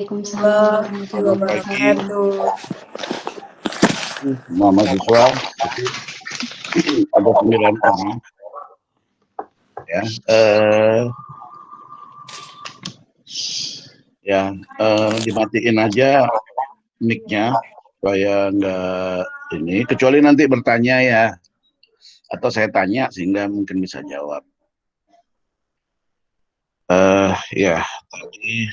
Waalaikumsalam warahmatullahi wabarakatuh. Semua mahasiswa itu ada 9 orang ya. Dimatiin aja mic-nya supaya enggak ini, kecuali nanti bertanya ya, atau saya tanya sehingga mungkin bisa jawab. Ya tadi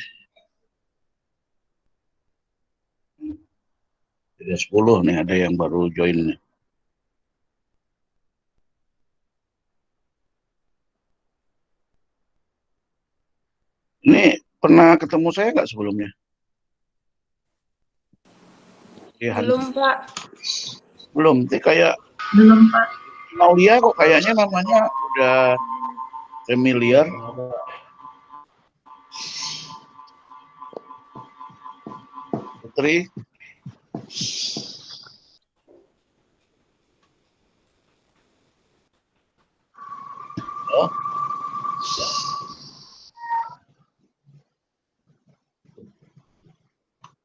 10 nih, ada yang baru join nih. Ini pernah ketemu saya nggak sebelumnya? Belum, Pak. Belum, ini kayak Belum, Pak. Aulia kok kayaknya namanya udah familiar. Putri. Oh.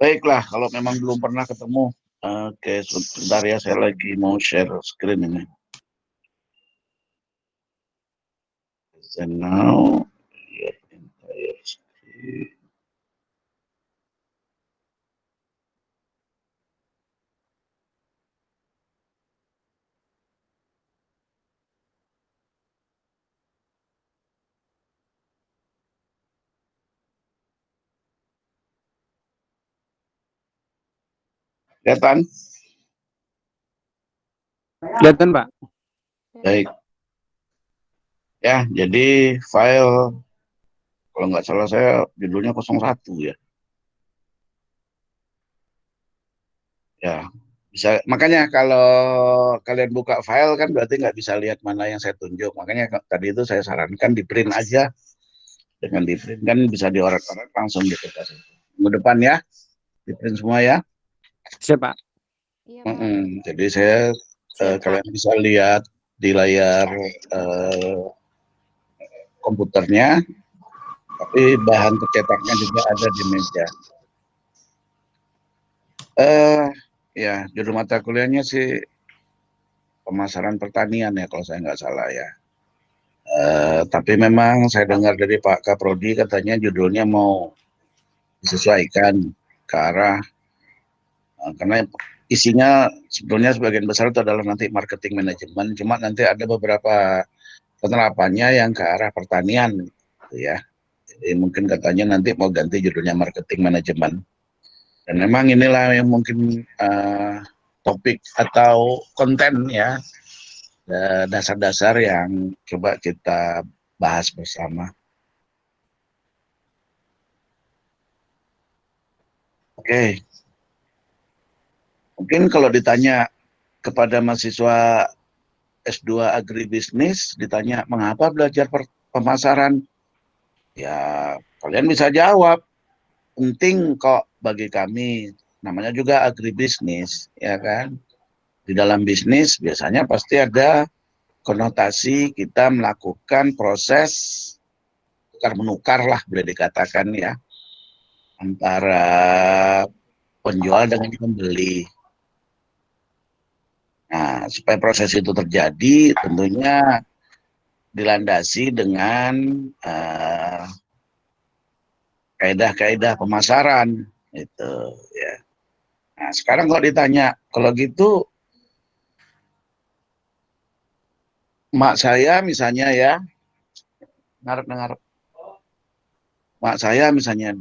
Baiklah, kalau memang belum pernah ketemu. Oke, sebentar ya, saya lagi mau share screen ini. And now, yeah, entire screen. Kelihatan? Kelihatan, Pak. Baik. Ya, jadi file, kalau nggak salah saya judulnya 01 ya. Ya, bisa. Makanya kalau kalian buka file kan berarti nggak bisa lihat mana yang saya tunjuk. Makanya tadi itu saya sarankan di print aja. Dengan di print kan bisa diorak-orak langsung di kertas. Minggu depan ya, di print semua ya. Siapa? Iya, Jadi saya kalian bisa lihat di layar komputernya, tapi bahan pencetaknya juga ada di meja. Ya, judul mata kuliahnya sih pemasaran pertanian ya kalau saya nggak salah ya. Tapi memang saya dengar dari Pak Kaprodi katanya judulnya mau disesuaikan ke arah karena isinya sebetulnya sebagian besar itu adalah nanti marketing manajemen, cuma nanti ada beberapa penerapannya yang ke arah pertanian gitu ya. Jadi mungkin katanya nanti mau ganti judulnya marketing manajemen. Dan memang inilah yang mungkin topik atau konten ya, dasar-dasar yang coba kita bahas bersama. Oke. Mungkin kalau ditanya kepada mahasiswa S2 agribisnis, ditanya mengapa belajar pemasaran, ya kalian bisa jawab, penting kok bagi kami, namanya juga agribisnis, ya kan. Di dalam bisnis biasanya pasti ada konotasi kita melakukan proses tukar-menukar lah boleh dikatakan ya, antara penjual dengan pembeli. Nah, supaya proses itu terjadi tentunya dilandasi dengan kaidah-kaidah pemasaran itu ya. Nah, sekarang kalau ditanya, kalau gitu mak saya misalnya ya, dengar mak saya misalnya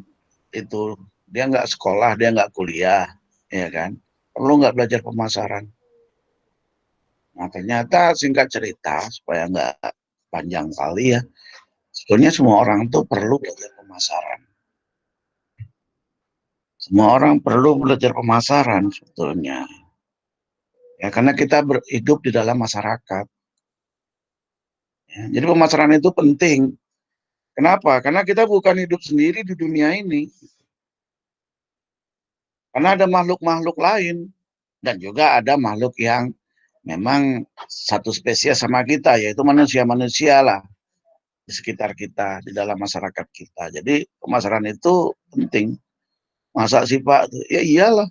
itu dia nggak sekolah, dia nggak kuliah, ya kan, perlu nggak belajar pemasaran. Nah ternyata singkat cerita supaya nggak panjang kali ya, sebetulnya semua orang tuh perlu belajar pemasaran. Semua orang perlu belajar pemasaran sebetulnya. Ya karena kita hidup di dalam masyarakat. Ya, jadi pemasaran itu penting. Kenapa? Karena kita bukan hidup sendiri di dunia ini. Karena ada makhluk-makhluk lain. Dan juga ada makhluk yang memang satu spesies sama kita, yaitu manusia-manusia lah di sekitar kita, di dalam masyarakat kita. Jadi pemasaran itu penting. Masa sih Pak? Ya iyalah.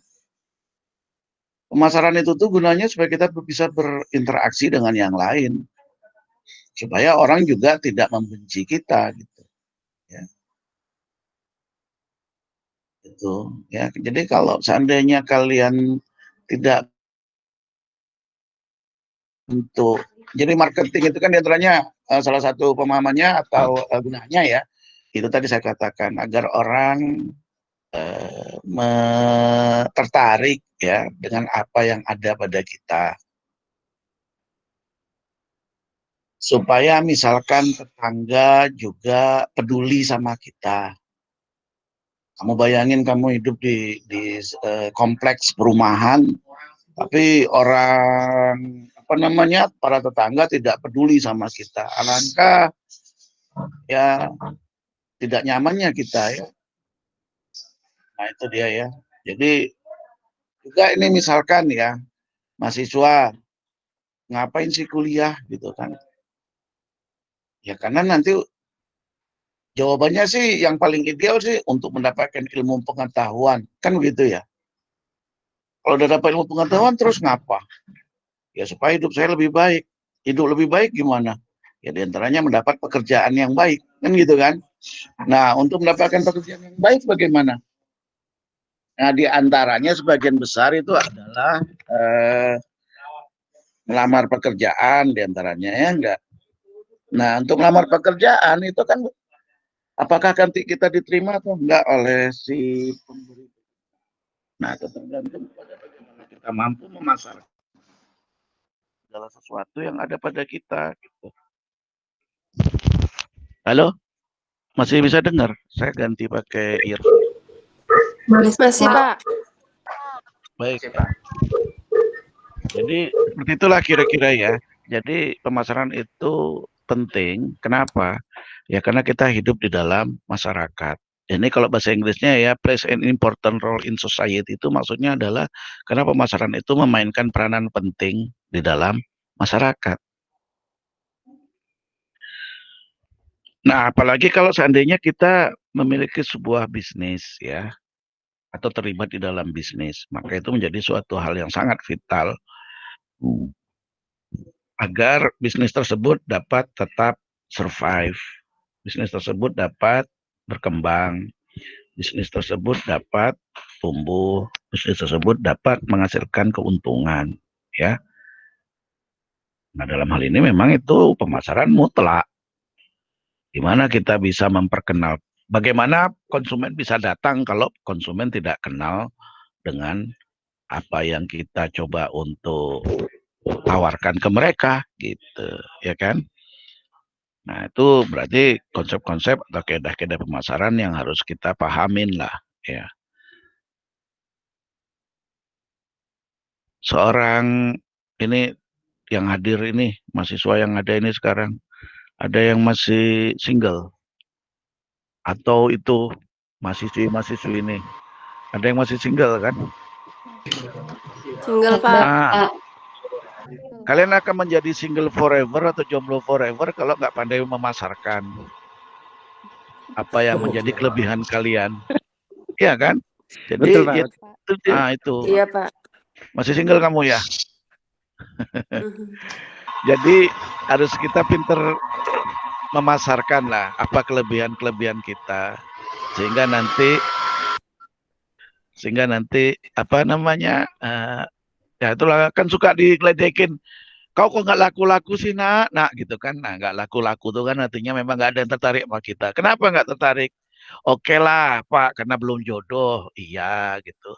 Pemasaran itu tuh gunanya supaya kita bisa berinteraksi dengan yang lain. Supaya orang juga tidak membenci kita gitu. Ya, itu ya. Jadi kalau seandainya kalian tidak untuk jadi marketing itu kan diantaranya salah satu pemahamannya atau gunanya ya itu tadi saya katakan agar orang tertarik ya dengan apa yang ada pada kita supaya misalkan tetangga juga peduli sama kita. Kamu bayangin kamu hidup di kompleks perumahan tapi orang apa namanya para tetangga tidak peduli sama kita. Alangkah ya tidak nyamannya kita ya. Nah itu dia ya. Jadi juga ini misalkan ya mahasiswa ngapain sih kuliah gitu kan. Ya karena nanti jawabannya sih yang paling ideal sih untuk mendapatkan ilmu pengetahuan. Kan begitu ya. Kalau udah dapat ilmu pengetahuan terus ngapa? Ya supaya hidup saya lebih baik. Hidup lebih baik gimana? Ya diantaranya mendapat pekerjaan yang baik. Kan gitu kan. Nah untuk mendapatkan pekerjaan yang baik bagaimana? Nah diantaranya sebagian besar itu adalah melamar pekerjaan diantaranya ya enggak. Nah untuk melamar pekerjaan itu kan apakah nanti kita diterima atau enggak oleh si pemberi. Nah itu tergantung pada bagaimana kita mampu memasarkan segala sesuatu yang ada pada kita. Gitu. Halo, masih bisa dengar? Saya ganti pakai earphone. Masih Pak. Baik. Jadi seperti itulah kira-kira ya. Jadi pemasaran itu penting. Kenapa? Ya karena kita hidup di dalam masyarakat. Ini kalau bahasa Inggrisnya ya plays an important role in society itu maksudnya adalah karena pemasaran itu memainkan peranan penting di dalam masyarakat. Nah, apalagi kalau seandainya kita memiliki sebuah bisnis ya atau terlibat di dalam bisnis, maka itu menjadi suatu hal yang sangat vital agar bisnis tersebut dapat tetap survive. Bisnis tersebut dapat berkembang, bisnis tersebut dapat tumbuh, bisnis tersebut dapat menghasilkan keuntungan, ya. Nah, dalam hal ini memang itu pemasaran mutlak, di mana kita bisa memperkenal bagaimana konsumen bisa datang kalau konsumen tidak kenal dengan apa yang kita coba untuk tawarkan ke mereka, gitu, ya kan? Nah, itu berarti konsep-konsep atau kaedah-kaedah pemasaran yang harus kita pahamin lah, ya. Seorang ini yang hadir ini, mahasiswa yang ada ini sekarang, ada yang masih single, atau itu mahasiswi-mahasiswi ini, ada yang masih single kan? Single Pak. Nah, kalian akan menjadi single forever atau jomblo forever kalau nggak pandai memasarkan apa yang menjadi kelebihan kalian, iya kan? Betul, Jadi Pak. ya, Betul. itu Iya Pak. masih single kamu ya. Jadi harus kita pinter memasarkan lah apa kelebihan-kelebihan kita sehingga nanti apa namanya ya itulah kan suka digeledekin kau kok nggak laku-laku sih nak gitu kan. Nah nggak laku-laku tuh kan artinya memang nggak ada yang tertarik sama kita. Kenapa nggak tertarik? Oke lah Pak karena belum jodoh iya gitu,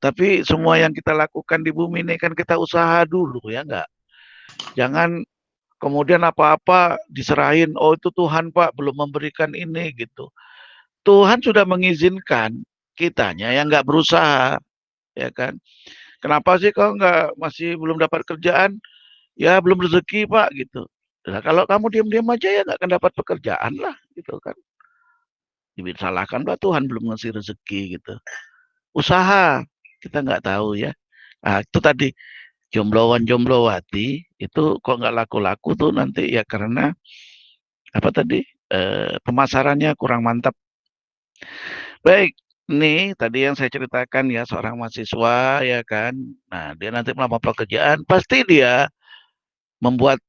tapi semua yang kita lakukan di bumi ini kan kita usaha dulu ya nggak, jangan kemudian apa-apa diserahin, oh itu Tuhan Pak belum memberikan ini gitu. Tuhan sudah mengizinkan, kitanya yang nggak berusaha, ya kan. Kenapa sih kau nggak masih belum dapat kerjaan? Ya belum rezeki Pak gitu. Nah, kalau kamu diam-diam aja ya nggak akan dapat pekerjaan lah gitu kan. Disalahkan lah Tuhan belum ngasih rezeki gitu. Usaha kita nggak tahu ya. Nah, itu tadi jomblowan jomblowati itu kok nggak laku-laku tuh nanti ya karena apa tadi pemasarannya kurang mantap. Baik, Nih, tadi yang saya ceritakan ya, seorang mahasiswa ya kan. Nah, dia nanti melamar pekerjaan, pasti dia membuat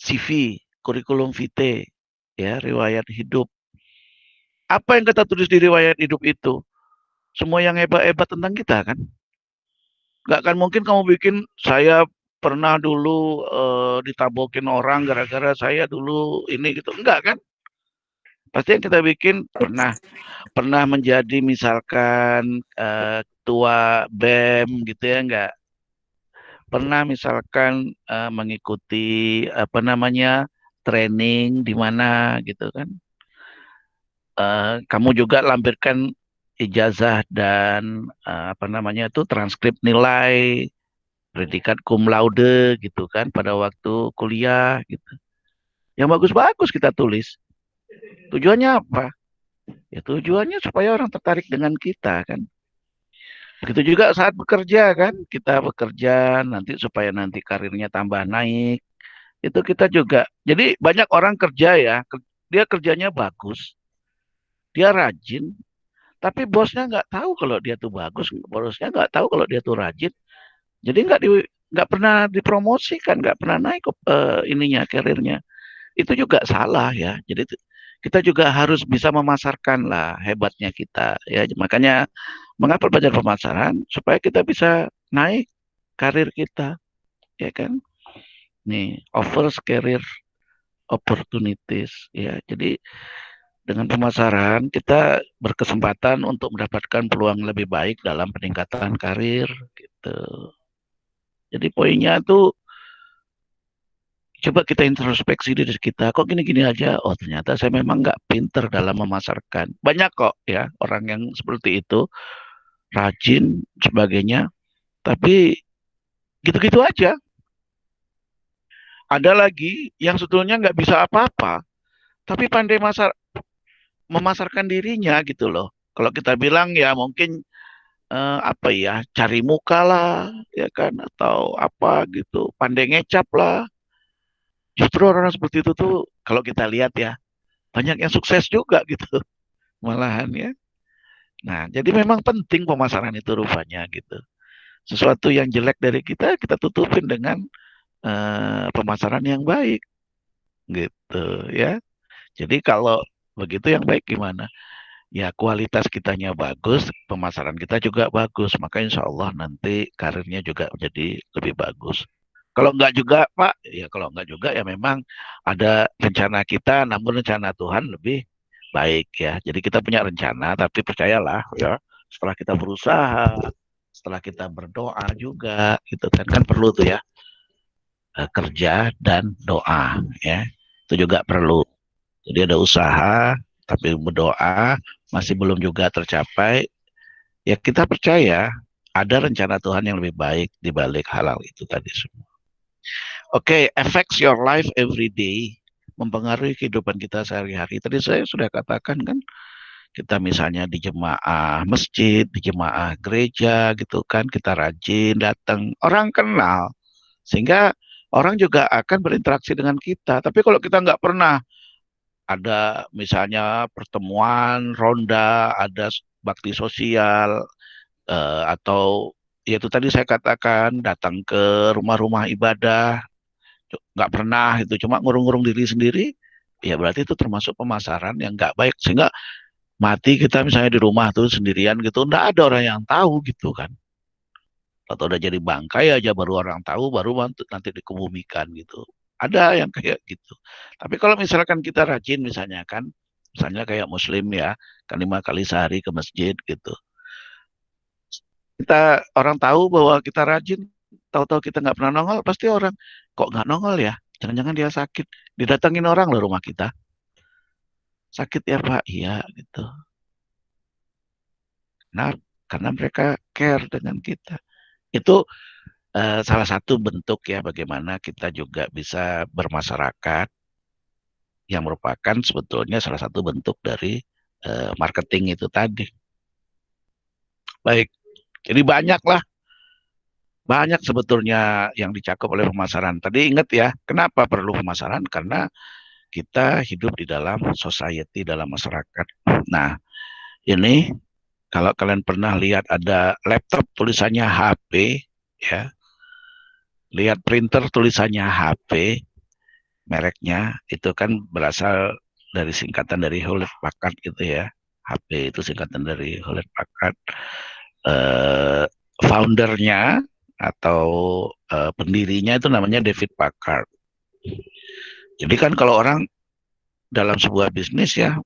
CV, kurikulum vitae, ya, riwayat hidup. Apa yang kita tulis di riwayat hidup itu? Semua yang hebat-hebat tentang kita kan? Nggak akan mungkin kamu bikin saya pernah dulu ditabokin orang gara-gara saya dulu ini gitu. Enggak kan? Pasti yang kita bikin pernah pernah menjadi misalkan ketua BEM gitu ya enggak? Pernah misalkan mengikuti apa namanya training di mana gitu kan? Kamu juga lampirkan ijazah dan apa namanya itu transkrip nilai predikat cum laude gitu kan pada waktu kuliah gitu. Yang bagus-bagus kita tulis. Tujuannya apa? Ya tujuannya supaya orang tertarik dengan kita kan. Begitu juga saat bekerja kan, kita bekerja nanti supaya nanti karirnya tambah naik. Itu kita juga. Jadi banyak orang kerja ya, dia kerjanya bagus, dia rajin, tapi bosnya nggak tahu kalau dia tuh bagus, bosnya nggak tahu kalau dia tuh rajin. Jadi nggak pernah dipromosikan, nggak pernah naik ininya karirnya. Itu juga salah ya. Jadi kita juga harus bisa memasarkan lah hebatnya kita ya. Makanya mengapa belajar pemasaran supaya kita bisa naik karir kita ya kan. Nih, offers career opportunities ya. Jadi dengan pemasaran kita berkesempatan untuk mendapatkan peluang lebih baik dalam peningkatan karir gitu. Jadi poinnya tuh coba kita introspeksi diri kita, kok gini-gini aja? Oh ternyata saya memang nggak pinter dalam memasarkan. Banyak kok ya orang yang seperti itu, rajin, sebagainya, tapi gitu-gitu aja. Ada lagi yang sebetulnya nggak bisa apa-apa, tapi pandai memasarkan dirinya gitu loh. Kalau kita bilang ya mungkin apa ya, cari muka lah, ya kan, atau apa gitu, pandai ngecap lah. Justru orang seperti itu tuh kalau kita lihat ya, banyak yang sukses juga gitu malahan ya. Nah, jadi memang penting pemasaran itu rupanya gitu. Sesuatu yang jelek dari kita, kita tutupin dengan pemasaran yang baik gitu ya. Jadi kalau begitu yang baik gimana? Ya kualitas kitanya bagus, pemasaran kita juga bagus, maka insya Allah nanti karirnya juga menjadi lebih bagus. Kalau enggak juga Pak, ya kalau enggak juga ya memang ada rencana kita, namun rencana Tuhan lebih baik ya. Jadi kita punya rencana, tapi percayalah ya, setelah kita berusaha, setelah kita berdoa juga, gitu kan perlu tuh ya kerja dan doa ya, itu juga perlu. Jadi ada usaha, tapi berdoa masih belum juga tercapai, ya kita percaya ada rencana Tuhan yang lebih baik di balik halal itu tadi semua. Oke, affects your life every day, mempengaruhi kehidupan kita sehari-hari. Tadi saya sudah katakan kan, kita misalnya di jemaah masjid, di jemaah gereja gitu kan, kita rajin datang, orang kenal, sehingga orang juga akan berinteraksi dengan kita. Tapi kalau kita nggak pernah ada misalnya pertemuan, ronda, ada bakti sosial, atau ya itu tadi saya katakan datang ke rumah-rumah ibadah, nggak pernah itu cuma ngurung-ngurung diri sendiri, ya berarti itu termasuk pemasaran yang nggak baik sehingga mati kita misalnya di rumah tuh sendirian gitu, nggak ada orang yang tahu gitu kan. Atau udah jadi bangkai aja baru orang tahu, baru nanti dikebumikan gitu. Ada yang kayak gitu. Tapi kalau misalkan kita rajin misalnya kan, misalnya kayak muslim ya, kan 5 kali sehari ke masjid gitu. Kita orang tahu bahwa kita rajin, tahu-tahu kita nggak pernah nongol, pasti orang kok nggak nongol ya? Jangan-jangan dia sakit. Didatengin orang loh rumah kita. Sakit ya Pak? Iya gitu. Nah, karena mereka care dengan kita. Itu salah satu bentuk ya bagaimana kita juga bisa bermasyarakat yang merupakan sebetulnya salah satu bentuk dari marketing itu tadi. Baik, jadi banyak sebetulnya yang dicakup oleh pemasaran. Tadi ingat ya, kenapa perlu pemasaran? Karena kita hidup di dalam society, dalam masyarakat. Nah, ini Kalau kalian pernah lihat ada laptop tulisannya HP, ya, lihat printer tulisannya HP, mereknya itu kan berasal dari singkatan dari Hewlett Packard gitu ya. HP itu singkatan dari Hewlett Packard. Eh, Foundernya atau pendirinya itu namanya David Packard. Jadi kan kalau orang dalam sebuah bisnis ya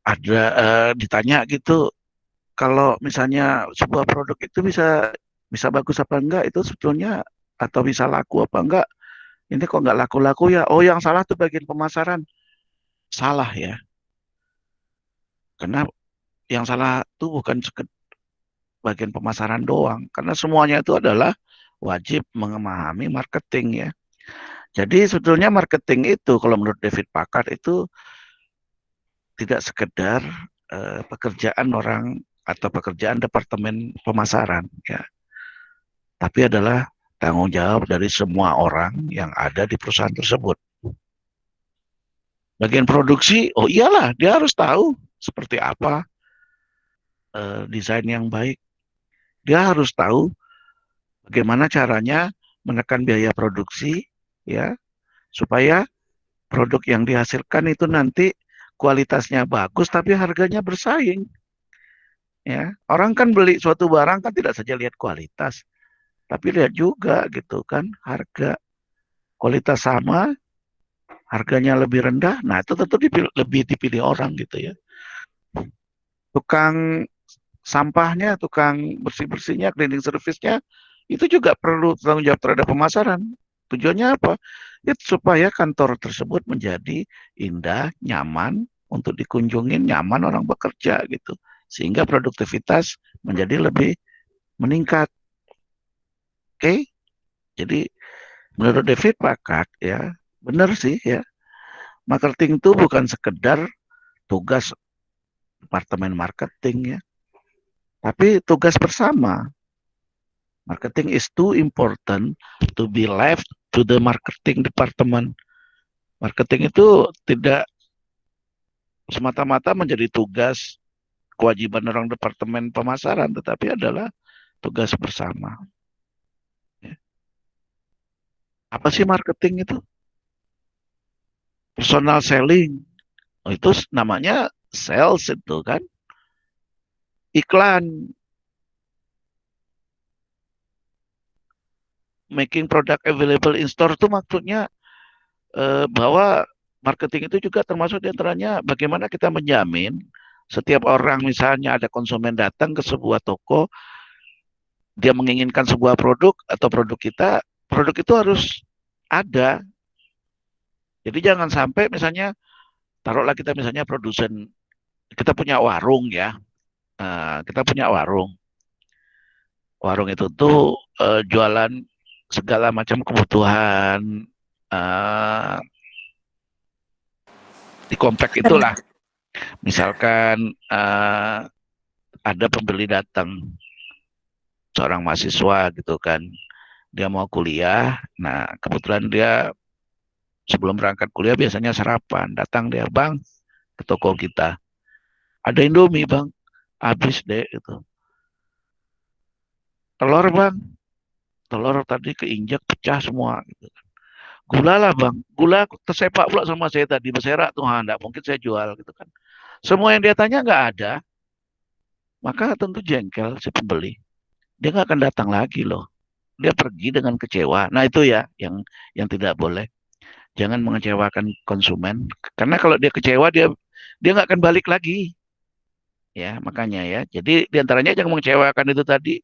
ada ditanya gitu, kalau misalnya sebuah produk itu bisa bisa bagus apa enggak itu sebetulnya atau bisa laku apa enggak, ini kok nggak laku-laku ya, oh yang salah tuh bagian pemasaran. Salah ya, karena yang salah tuh bukan bagian pemasaran doang, karena semuanya itu adalah wajib memahami marketing ya. Jadi sebetulnya marketing itu kalau menurut David Packard itu tidak sekedar pekerjaan orang atau pekerjaan departemen pemasaran ya, tapi adalah tanggung jawab dari semua orang yang ada di perusahaan tersebut. Bagian produksi, oh iyalah dia harus tahu seperti apa desain yang baik. Dia harus tahu bagaimana caranya menekan biaya produksi ya, supaya produk yang dihasilkan itu nanti kualitasnya bagus tapi harganya bersaing ya. Orang kan beli suatu barang kan tidak saja lihat kualitas, tapi lihat juga gitu kan harga. Kualitas sama, harganya lebih rendah, nah itu tentu lebih dipilih orang gitu ya. Tukang sampahnya, tukang bersih-bersihnya, cleaning service-nya, itu juga perlu tanggung jawab terhadap pemasaran. Tujuannya apa? Itu supaya kantor tersebut menjadi indah, nyaman untuk dikunjungin, nyaman orang bekerja gitu. Sehingga produktivitas menjadi lebih meningkat. Oke? Jadi menurut David Packard ya, benar sih ya. Marketing itu bukan sekedar tugas departemen marketing ya, tapi tugas bersama. Marketing is too important to be left to the marketing department. Marketing itu tidak semata-mata menjadi tugas kewajiban orang departemen pemasaran, tetapi adalah tugas bersama. Apa sih marketing itu? Personal selling. Oh, itu namanya sales itu kan. Iklan. Making product available in store itu maksudnya bahwa marketing itu juga termasuk diantaranya bagaimana kita menjamin setiap orang misalnya ada konsumen datang ke sebuah toko, dia menginginkan sebuah produk atau produk itu harus ada. Jadi jangan sampai misalnya, taruhlah kita misalnya produsen, kita punya warung ya, kita punya warung. Warung itu tuh jualan segala macam kebutuhan uh, di komplek itulah. Misalkan ada pembeli datang, seorang mahasiswa gitu kan, dia mau kuliah, nah kebetulan dia sebelum berangkat kuliah biasanya sarapan, datang dia, bang, ke toko kita, ada Indomie bang, habis deh itu. Telur bang, telur tadi keinjak pecah semua gitu. Gula lah bang, gula tersepak pula sama saya tadi, berserak tuh, enggak mungkin saya jual gitu kan. Semua yang dia tanya nggak ada, maka tentu jengkel si pembeli. Dia nggak akan datang lagi loh. Dia pergi dengan kecewa. Nah itu ya yang tidak boleh. Jangan mengecewakan konsumen. Karena kalau dia kecewa dia nggak akan balik lagi. Ya makanya ya. Jadi diantaranya jangan mengecewakan itu tadi.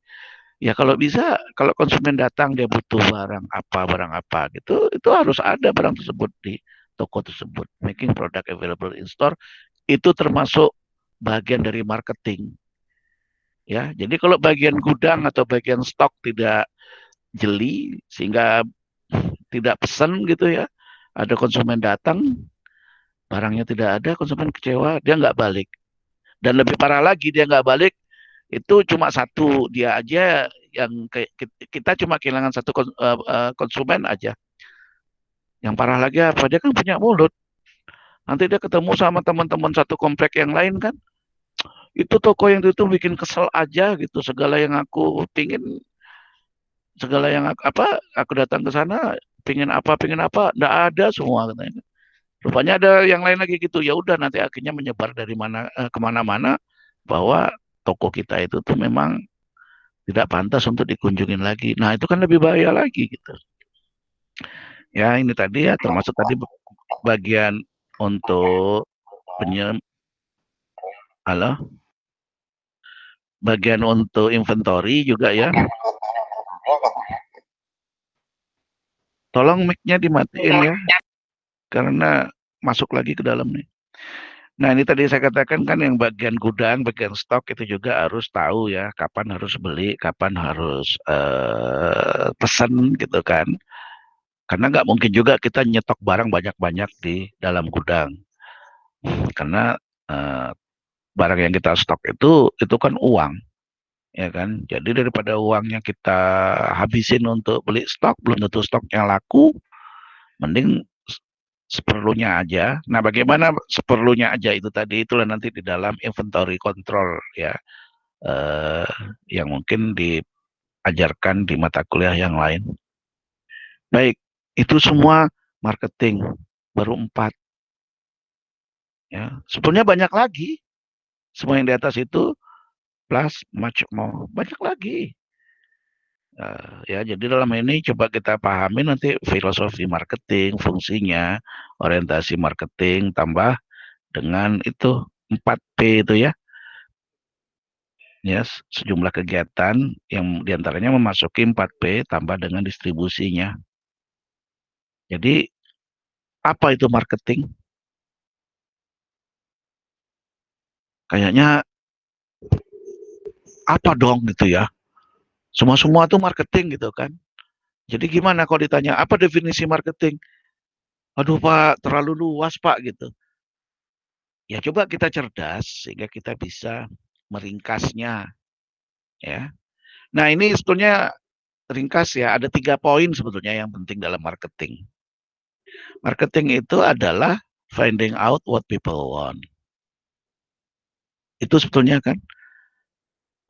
Ya kalau bisa, kalau konsumen datang dia butuh barang apa gitu, itu harus ada barang tersebut di toko tersebut. Making product available in store itu termasuk bagian dari marketing. Ya, jadi kalau bagian gudang atau bagian stok tidak jeli sehingga tidak pesan gitu ya, ada konsumen datang, barangnya tidak ada, konsumen kecewa, dia nggak balik. Dan lebih parah lagi, dia nggak balik, itu cuma satu, dia aja yang kita cuma kehilangan satu konsumen aja. Yang parah lagi apa? Dia kan punya mulut. Nanti dia ketemu sama teman-teman satu komplek yang lain kan, itu toko yang itu bikin kesel aja gitu. Segala yang aku datang ke sana, pingin apa, nggak ada semua katanya. Rupanya ada yang lain lagi gitu. Ya udah nanti akhirnya menyebar dari mana kemana-mana bahwa toko kita itu tuh memang tidak pantas untuk dikunjungin lagi. Nah itu kan lebih bahaya lagi gitu. Ya ini tadi ya termasuk tadi bagian untuk penye, halo, bagian untuk inventory juga ya. Tolong mic-nya dimatiin ya, karena masuk lagi ke dalam nih. Nah ini tadi saya katakan kan yang bagian gudang, bagian stok itu juga harus tahu ya, kapan harus beli, kapan harus pesan gitu kan. Karena nggak mungkin juga kita nyetok barang banyak-banyak di dalam gudang. Karena eh, barang yang kita stok itu kan uang, ya kan. Jadi daripada uangnya kita habisin untuk beli stok, belum tentu stoknya laku, mending seperlunya aja. Nah, bagaimana seperlunya aja itu tadi, itulah nanti di dalam inventory control ya, eh, yang mungkin diajarkan di mata kuliah yang lain. Baik, itu semua marketing baru 4 ya. Sebenarnya banyak lagi. Semua yang di atas itu plus much more, banyak lagi. Ya, jadi dalam ini coba kita pahami nanti filosofi marketing, fungsinya, orientasi marketing, tambah dengan itu 4P itu ya. Ya, sejumlah kegiatan yang diantaranya memasuki 4P tambah dengan distribusinya. Jadi, apa itu marketing? Kayaknya apa dong gitu ya. Semua-semua itu marketing gitu kan. Jadi gimana kalau ditanya, apa definisi marketing? Aduh Pak, terlalu luas Pak gitu. Ya coba kita cerdas sehingga kita bisa meringkasnya ya. Nah ini sebetulnya ringkas ya, ada 3 poin sebetulnya yang penting dalam marketing. Marketing itu adalah finding out what people want. Itu sebetulnya kan.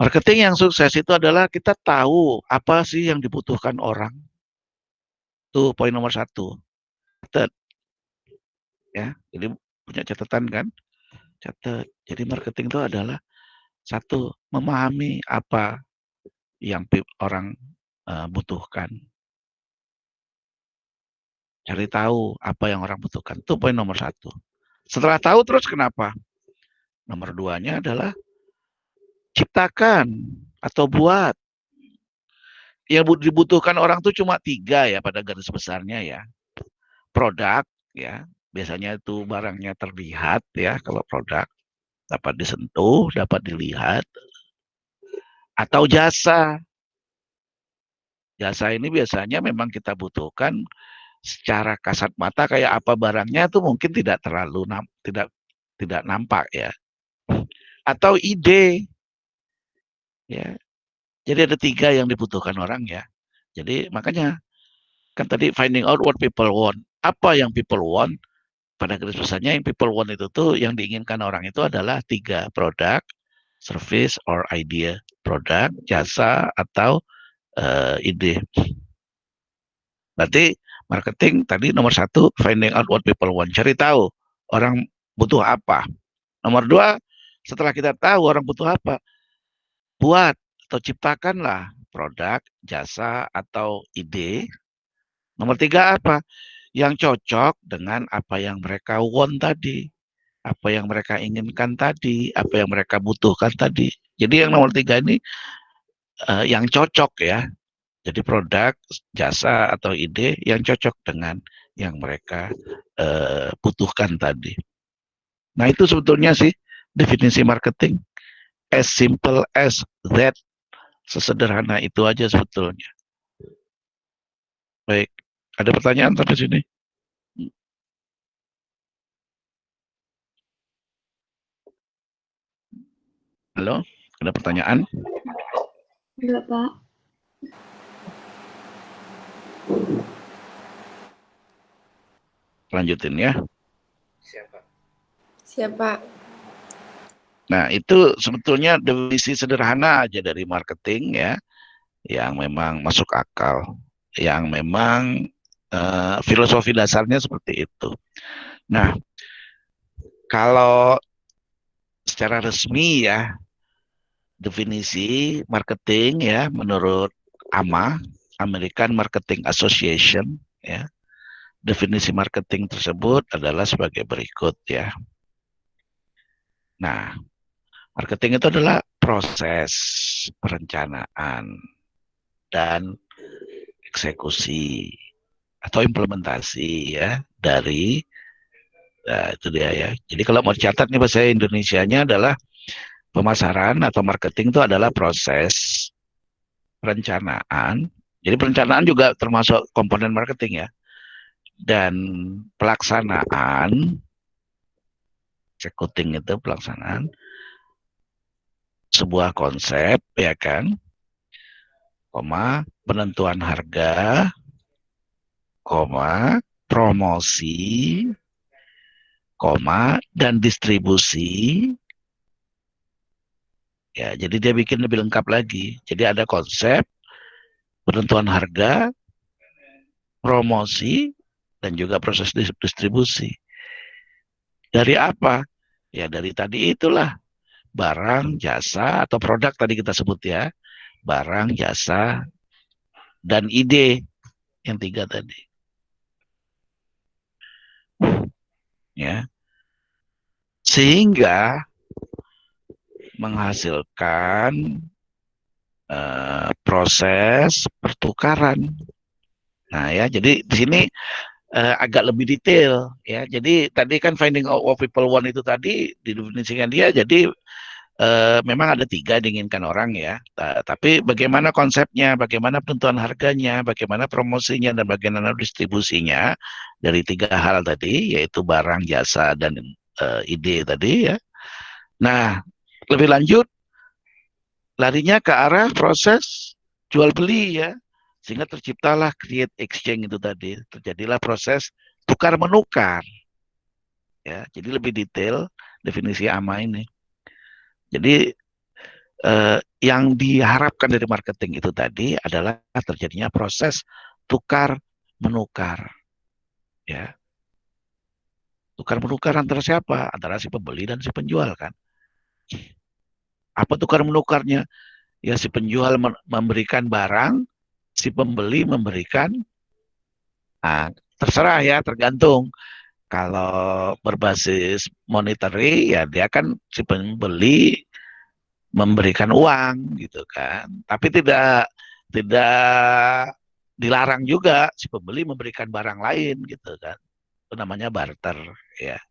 Marketing yang sukses itu adalah kita tahu apa sih yang dibutuhkan orang. Itu poin nomor 1. Catat ya. Jadi punya catatan kan? Catat. Jadi marketing itu adalah 1, memahami apa yang orang butuhkan. Cari tahu apa yang orang butuhkan. Itu poin nomor 1. Setelah tahu terus kenapa? Nomor 2-nya adalah ciptakan atau buat. Yang dibutuhkan orang tuh cuma 3 ya pada garis besarnya ya. Produk ya, biasanya itu barangnya terlihat ya kalau produk, dapat disentuh, dapat dilihat, atau jasa. Jasa ini biasanya memang kita butuhkan secara kasat mata kayak apa barangnya itu mungkin tidak terlalu tidak nampak ya. Atau ide ya. Jadi ada 3 yang dibutuhkan orang ya. Jadi makanya kan tadi finding out what people want. Apa yang people want? Pada garis besarnya yang people want itu tuh yang diinginkan orang itu adalah 3, produk, service or idea. Produk, jasa atau ide. Berarti marketing tadi nomor 1 finding out what people want. Cari tahu orang butuh apa. Nomor 2, setelah kita tahu orang butuh apa, buat atau ciptakanlah produk, jasa atau ide. Nomor 3 apa? Yang cocok dengan apa yang mereka want tadi, apa yang mereka inginkan tadi, apa yang mereka butuhkan tadi. Jadi yang nomor 3 ini yang cocok ya. Jadi produk, jasa atau ide yang cocok dengan yang mereka butuhkan tadi. Nah itu sebetulnya sih definisi marketing. As simple as that. Sesederhana itu aja sebetulnya. Baik, ada pertanyaan sampai sini? Halo, ada pertanyaan? Enggak, Pak. Lanjutin ya. Siapa? Nah, itu sebetulnya definisi sederhana aja dari marketing ya, yang memang masuk akal, yang memang filosofi dasarnya seperti itu. Nah, kalau secara resmi ya, definisi marketing ya menurut AMA, American Marketing Association ya, definisi marketing tersebut adalah sebagai berikut ya. Nah, marketing itu adalah proses perencanaan dan eksekusi atau implementasi ya dari itu dia ya. Jadi kalau mau dicatat nih bahasa Indonesianya adalah pemasaran atau marketing itu adalah proses perencanaan. Jadi perencanaan juga termasuk komponen marketing ya. Dan pelaksanaan, executing itu pelaksanaan sebuah konsep ya kan, koma penentuan harga, koma promosi, koma dan distribusi. Ya, jadi dia bikin lebih lengkap lagi. Jadi ada konsep, penentuan harga, promosi, dan juga proses distribusi. Dari apa? Ya dari tadi itulah barang, jasa, atau produk tadi kita sebut ya. Barang, jasa, dan ide. Yang tiga tadi. Ya. Sehingga menghasilkan proses pertukaran. Nah ya, jadi di sini agak lebih detail ya. Jadi tadi kan finding out what people want itu tadi didefinisikan dia. Jadi memang ada tiga diinginkan orang ya. Tapi bagaimana konsepnya, bagaimana penentuan harganya, bagaimana promosinya, dan bagaimana distribusinya dari tiga hal tadi, yaitu barang, jasa, dan ide tadi ya. Nah, lebih lanjut larinya ke arah proses jual beli ya, sehingga terciptalah create exchange itu tadi, terjadilah proses tukar menukar ya. Jadi lebih detail definisi AMA ini. Jadi yang diharapkan dari marketing itu tadi adalah terjadinya proses tukar menukar ya. Tukar menukar antara siapa? Antara si pembeli dan si penjual kan. Apa tukar menukarnya? Ya si penjual memberikan barang, si pembeli memberikan, nah, terserah ya, tergantung. Kalau berbasis monetary ya dia kan si pembeli memberikan uang gitu kan. Tapi tidak dilarang juga si pembeli memberikan barang lain gitu kan. Itu namanya barter ya.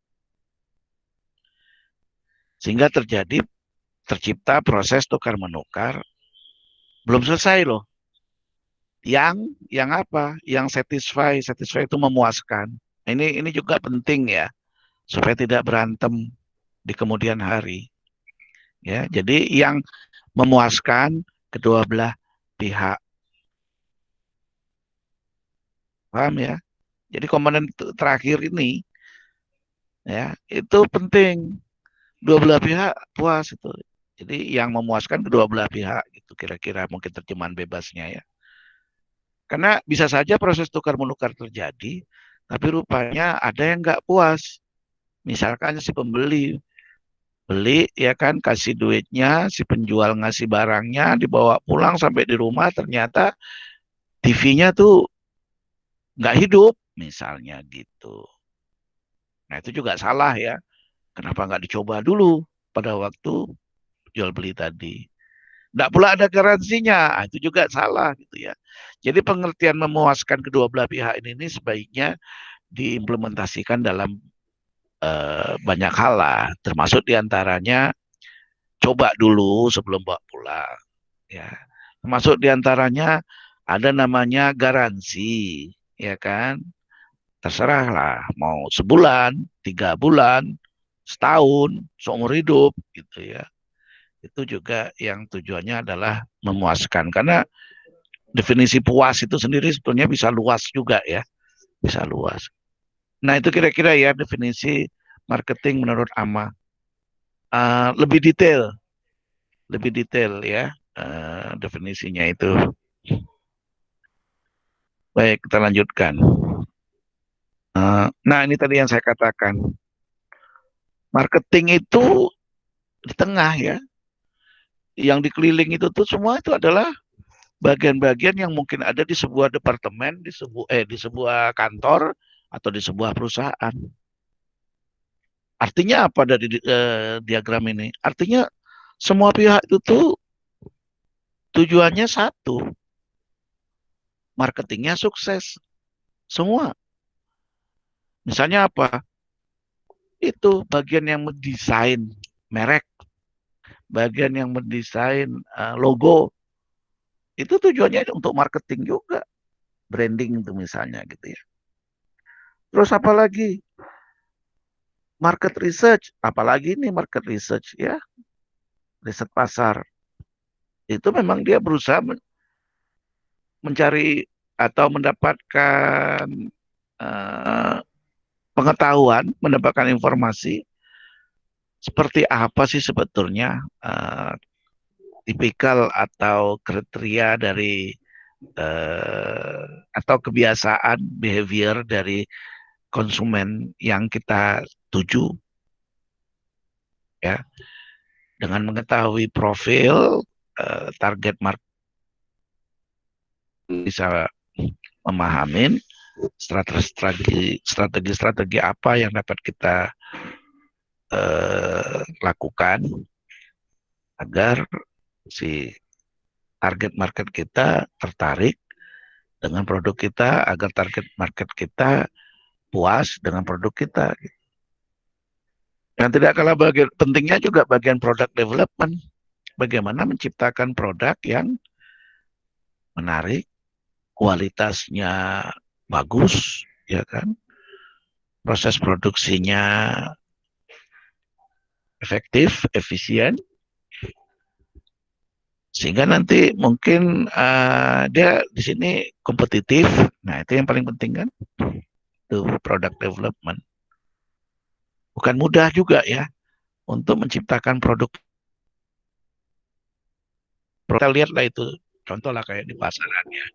Sehingga tercipta proses tukar menukar belum selesai loh. Yang apa? Yang satisfy itu memuaskan. Ini juga penting ya supaya tidak berantem di kemudian hari. Ya, jadi yang memuaskan kedua belah pihak. Paham ya? Jadi komponen terakhir ini ya, itu penting. Dua belah pihak puas itu. Jadi yang memuaskan kedua belah pihak gitu kira-kira mungkin terjemahan bebasnya ya. Karena bisa saja proses tukar menukar terjadi, tapi rupanya ada yang nggak puas. Misalkan si pembeli beli ya kan kasih duitnya, si penjual ngasih barangnya, dibawa pulang sampai di rumah ternyata TV-nya tuh nggak hidup misalnya gitu. Nah itu juga salah ya. Kenapa nggak dicoba dulu pada waktu jual beli tadi? Nggak pula ada garansinya, itu juga salah gitu ya. Jadi pengertian memuaskan kedua belah pihak ini sebaiknya diimplementasikan dalam banyak hal lah, termasuk diantaranya coba dulu sebelum bawa pulang. Ya, termasuk diantaranya ada namanya garansi, ya kan? Terserah lah, mau sebulan, 3 bulan, setahun, seumur hidup, gitu ya. Itu juga yang tujuannya adalah memuaskan. Karena definisi puas itu sendiri sebetulnya bisa luas juga ya, bisa luas. Nah itu kira-kira ya definisi marketing menurut AMA. lebih detail ya definisinya itu. Baik, kita lanjutkan. Nah, ini tadi yang saya katakan. Marketing itu di tengah ya. Yang dikeliling itu tuh semua itu adalah bagian-bagian yang mungkin ada di sebuah departemen, di sebuah kantor atau di sebuah perusahaan. Artinya apa dari diagram ini? Artinya semua pihak itu tuh tujuannya satu, marketingnya sukses. Semua. Misalnya apa? Itu bagian yang mendesain merek, bagian yang mendesain logo, itu tujuannya untuk marketing juga, branding itu misalnya gitu ya. Terus apa lagi? Market research, apalagi ini market research ya, riset pasar. Itu memang dia berusaha mencari atau mendapatkan uh, pengetahuan, mendapatkan informasi seperti apa sih sebetulnya tipikal atau kriteria dari atau kebiasaan behavior dari konsumen yang kita tuju ya, dengan mengetahui profil target market bisa memahamin strategi apa yang dapat kita lakukan agar si target market kita tertarik dengan produk kita, agar target market kita puas dengan produk kita. Dan tidak kalah pentingnya juga bagian product development. Bagaimana menciptakan produk yang menarik, kualitasnya bagus, ya kan? Proses produksinya efektif, efisien, sehingga nanti mungkin dia di sini kompetitif. Nah, itu yang paling penting kan, itu product development. Bukan mudah juga ya untuk menciptakan produk. Kita lihatlah itu, contoh lah kayak di pasaran ya.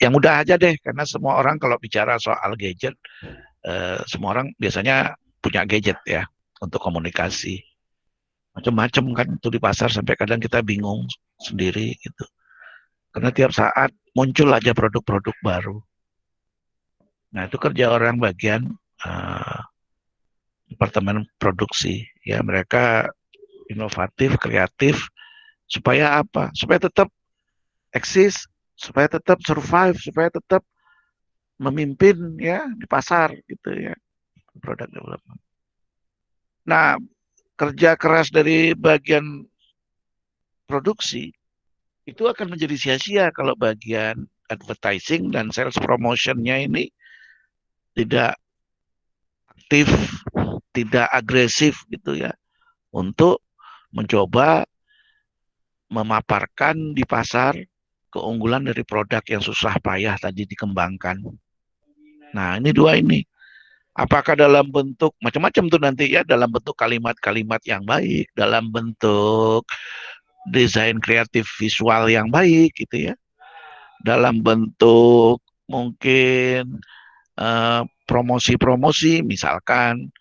Yang mudah aja deh, karena semua orang kalau bicara soal gadget, semua orang biasanya punya gadget ya untuk komunikasi. Macam-macam kan itu di pasar, sampai kadang kita bingung sendiri gitu. Karena tiap saat muncul aja produk-produk baru. Nah, itu kerja orang bagian departemen produksi ya, mereka inovatif, kreatif, supaya apa? Supaya tetap eksis, supaya tetap survive, supaya tetap memimpin ya di pasar gitu ya, product development. Nah, kerja keras dari bagian produksi itu akan menjadi sia-sia kalau bagian advertising dan sales promotionnya ini tidak aktif, tidak agresif gitu ya, untuk mencoba memaparkan di pasar keunggulan dari produk yang susah payah tadi dikembangkan. Nah, ini dua ini. Apakah dalam bentuk macam-macam tuh nanti ya, dalam bentuk kalimat-kalimat yang baik, dalam bentuk desain kreatif visual yang baik gitu ya, dalam bentuk mungkin promosi-promosi, misalkan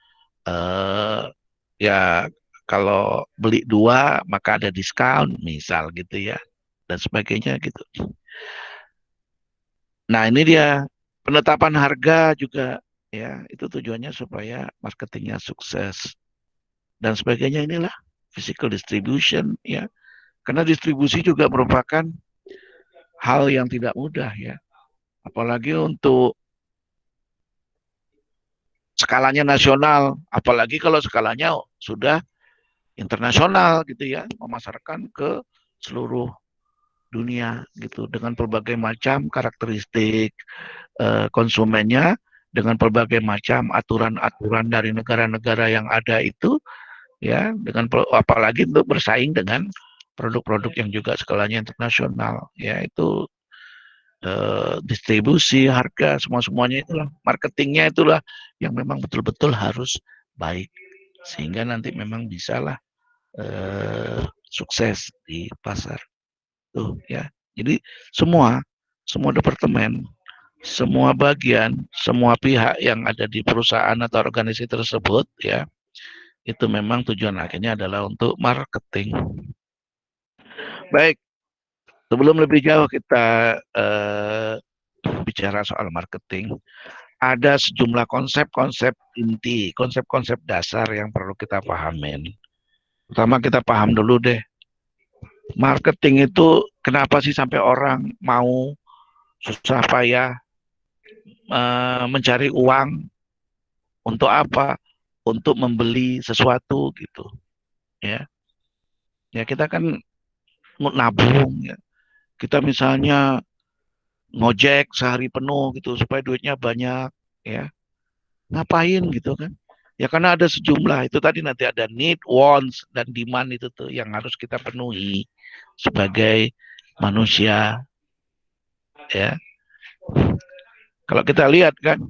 ya kalau beli 2 maka ada diskon misal gitu ya, dan sebagainya gitu. Nah, ini dia penetapan harga juga ya, itu tujuannya supaya marketingnya sukses dan sebagainya. Inilah physical distribution ya, karena distribusi juga merupakan hal yang tidak mudah ya, apalagi untuk skalanya nasional, apalagi kalau skalanya sudah internasional gitu ya, memasarkan ke seluruh dunia gitu, dengan berbagai macam karakteristik konsumennya, dengan berbagai macam aturan-aturan dari negara-negara yang ada itu ya, dengan apalagi untuk bersaing dengan produk-produk yang juga skalanya internasional ya, itu distribusi, harga, semuanya itulah, marketingnya itulah yang memang betul-betul harus baik, sehingga nanti memang bisalah sukses di pasar. Tuh ya. Jadi semua departemen, semua bagian, semua pihak yang ada di perusahaan atau organisasi tersebut ya, itu memang tujuan akhirnya adalah untuk marketing. Baik, sebelum lebih jauh kita bicara soal marketing, ada sejumlah konsep-konsep inti, konsep-konsep dasar yang perlu kita pahamin. Pertama kita paham dulu deh, marketing itu kenapa sih sampai orang mau susah payah mencari uang untuk apa? Untuk membeli sesuatu gitu, ya. Ya kita kan nabung ya. Kita misalnya ngojek sehari penuh gitu supaya duitnya banyak ya. Ngapain gitu kan? Ya karena ada sejumlah itu tadi nanti ada need, wants dan demand itu tuh yang harus kita penuhi sebagai manusia ya. Kalau kita lihat kan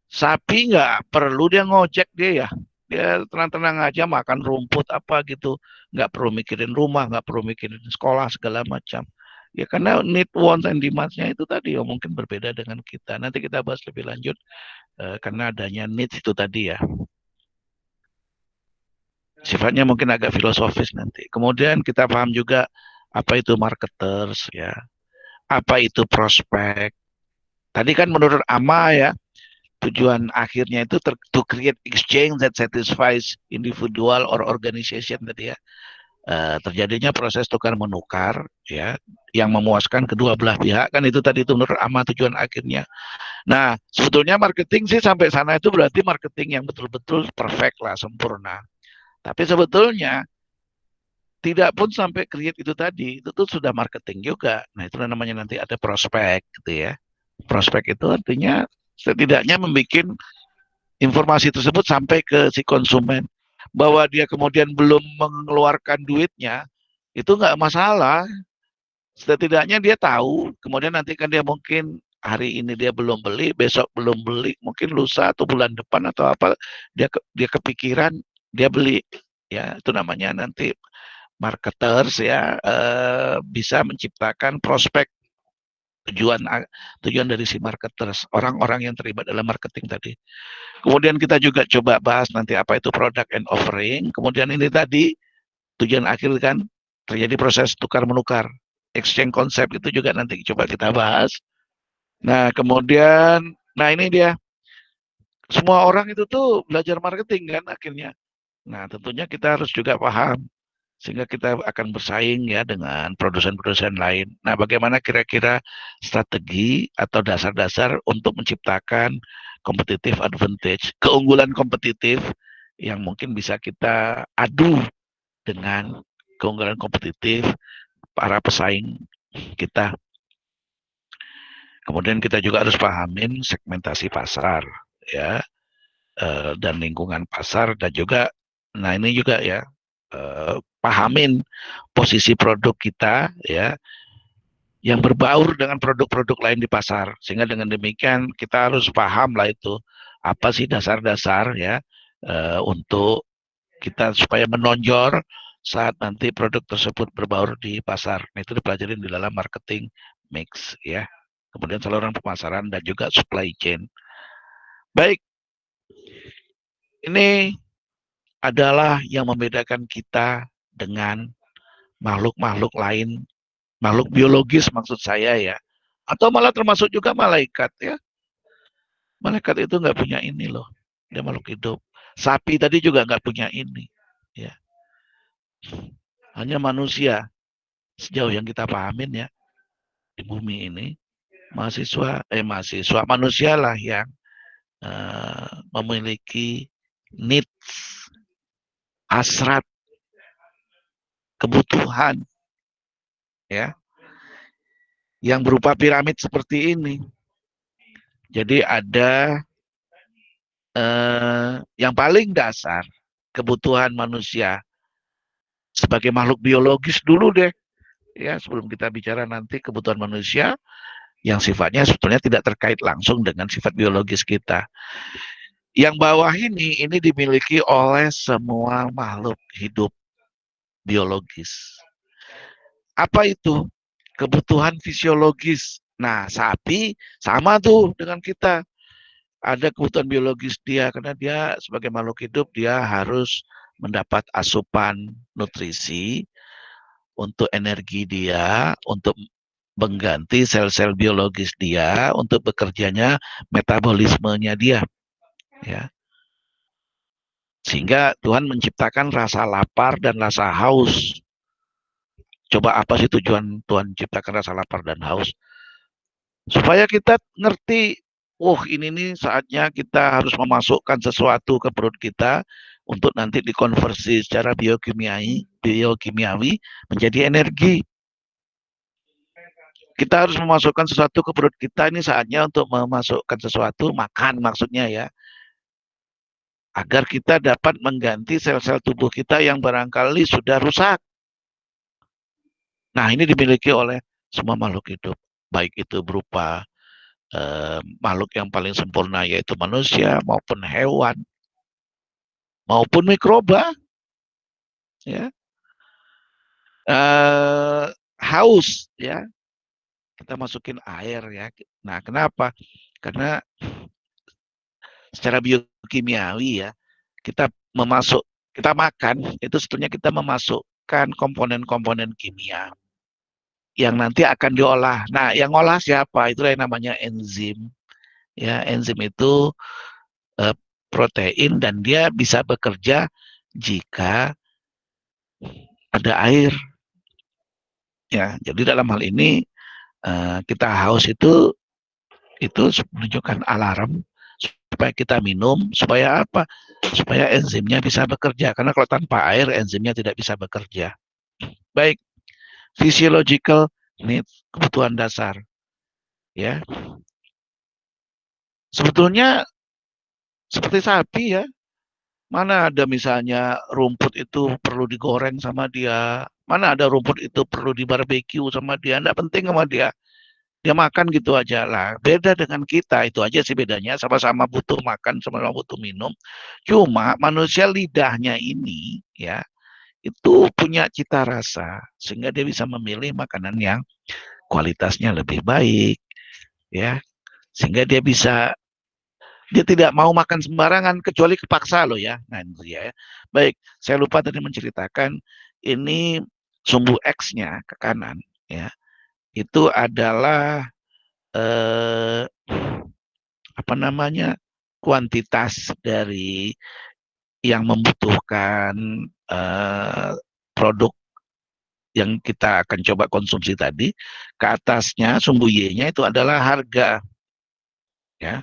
sapi nggak perlu dia ngojek dia ya. Dia tenang-tenang aja makan rumput apa gitu. Nggak perlu mikirin rumah, nggak perlu mikirin sekolah segala macam. Ya karena need, wants, and demands-nya itu tadi ya mungkin berbeda dengan kita. Nanti kita bahas lebih lanjut karena adanya needs itu tadi ya. Sifatnya mungkin agak filosofis nanti. Kemudian kita paham juga apa itu marketers ya. Apa itu prospek. Tadi kan menurut Ama ya, tujuan akhirnya itu to create exchange that satisfies individual or organization tadi ya. Terjadinya proses tukar menukar ya yang memuaskan kedua belah pihak kan itu tadi itu menurut Ama tujuan akhirnya. Nah sebetulnya marketing sih sampai sana itu berarti marketing yang betul-betul perfect lah sempurna. Tapi sebetulnya tidak pun sampai create itu tadi itu tuh sudah marketing juga. Nah itu namanya nanti ada prospek gitu ya. Prospek itu artinya setidaknya membuat informasi tersebut sampai ke si konsumen bahwa dia kemudian belum mengeluarkan duitnya itu nggak masalah, setidaknya dia tahu kemudian nanti kan dia mungkin hari ini dia belum beli, besok belum beli, mungkin lusa atau bulan depan atau apa dia kepikiran dia beli ya itu namanya nanti marketers ya bisa menciptakan prospek tujuan dari si marketers orang-orang yang terlibat dalam marketing tadi. Kemudian kita juga coba bahas nanti apa itu product and offering. Kemudian ini tadi tujuan akhir kan terjadi proses tukar menukar. Exchange konsep itu juga nanti coba kita bahas. Nah kemudian, nah ini dia. Semua orang itu tuh belajar marketing kan akhirnya. Nah tentunya kita harus juga paham. Sehingga kita akan bersaing ya dengan produsen-produsen lain. Nah bagaimana kira-kira strategi atau dasar-dasar untuk menciptakan competitive advantage, keunggulan kompetitif yang mungkin bisa kita adu dengan keunggulan kompetitif para pesaing kita. Kemudian kita juga harus pahamin segmentasi pasar ya dan lingkungan pasar dan juga nah ini juga ya pahamin posisi produk kita ya yang berbaur dengan produk-produk lain di pasar sehingga dengan demikian kita harus paham lah itu apa sih dasar-dasar ya untuk kita supaya menonjol saat nanti produk tersebut berbaur di pasar. Nah, itu dipelajarin di dalam marketing mix ya. Kemudian saluran pemasaran dan juga supply chain. Baik, ini adalah yang membedakan kita dengan makhluk-makhluk lain, makhluk biologis maksud saya ya, atau malah termasuk juga malaikat ya. Malaikat itu nggak punya ini loh, dia makhluk hidup. Sapi tadi juga nggak punya ini, ya. Hanya manusia sejauh yang kita pahamin ya di bumi ini mahasiswa manusia lah yang memiliki needs, hasrat, kebutuhan ya yang berupa piramid seperti ini. Jadi ada yang paling dasar kebutuhan manusia sebagai makhluk biologis dulu deh ya sebelum kita bicara nanti kebutuhan manusia yang sifatnya sebetulnya tidak terkait langsung dengan sifat biologis kita. Yang bawah ini dimiliki oleh semua makhluk hidup biologis. Apa itu? Kebutuhan fisiologis. Nah, sapi sama tuh dengan kita. Ada kebutuhan biologis dia, karena dia sebagai makhluk hidup, dia harus mendapat asupan nutrisi untuk energi dia, untuk mengganti sel-sel biologis dia, untuk bekerjanya metabolismenya dia. Ya. Sehingga Tuhan menciptakan rasa lapar dan rasa haus. Coba apa sih tujuan Tuhan ciptakan rasa lapar dan haus? Supaya kita ngerti, ini nih saatnya kita harus memasukkan sesuatu ke perut kita untuk nanti dikonversi secara biokimiawi menjadi energi. Kita harus memasukkan sesuatu ke perut kita, ini saatnya untuk memasukkan sesuatu, makan maksudnya ya, agar kita dapat mengganti sel-sel tubuh kita yang barangkali sudah rusak. Nah, ini dimiliki oleh semua makhluk hidup, baik itu berupa makhluk yang paling sempurna yaitu manusia, maupun hewan, maupun mikroba. Ya. Haus, ya, kita masukin air ya. Nah, kenapa? Karena secara biokimiawi ya, kita makan itu sebetulnya kita memasukkan komponen-komponen kimia yang nanti akan diolah. Nah, yang olah siapa? Itu yang namanya enzim. Ya, enzim itu protein dan dia bisa bekerja jika ada air. Ya, jadi dalam hal ini kita haus itu menunjukkan alarm supaya kita minum, supaya apa? Supaya enzimnya bisa bekerja. Karena kalau tanpa air, enzimnya tidak bisa bekerja. Baik, physiological needs, kebutuhan dasar. Ya, sebetulnya seperti sapi ya. Mana ada misalnya rumput itu perlu digoreng sama dia. Mana ada rumput itu perlu dibarbeque sama dia. Nggak penting sama dia. Dia makan gitu aja lah. Beda dengan kita, itu aja sih bedanya. Sama-sama butuh makan, sama-sama butuh minum. Cuma manusia lidahnya ini ya, itu punya cita rasa sehingga dia bisa memilih makanan yang kualitasnya lebih baik ya. Sehingga dia tidak mau makan sembarangan kecuali kepaksa loh ya. Nah, itu ya. Baik, saya lupa tadi menceritakan ini sumbu X-nya ke kanan ya. Itu adalah kuantitas dari yang membutuhkan produk yang kita akan coba konsumsi tadi. Ke atasnya sumbu Y-nya itu adalah harga. Ya,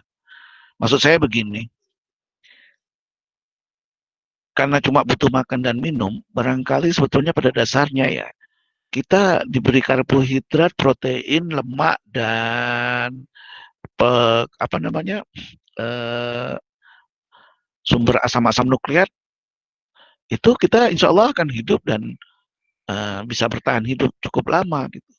maksud saya begini, karena cuma butuh makan dan minum, barangkali sebetulnya pada dasarnya ya kita diberi karbohidrat, protein, lemak, dan sumber asam-asam nukleat, itu kita insya Allah akan hidup dan bisa bertahan hidup cukup lama gitu.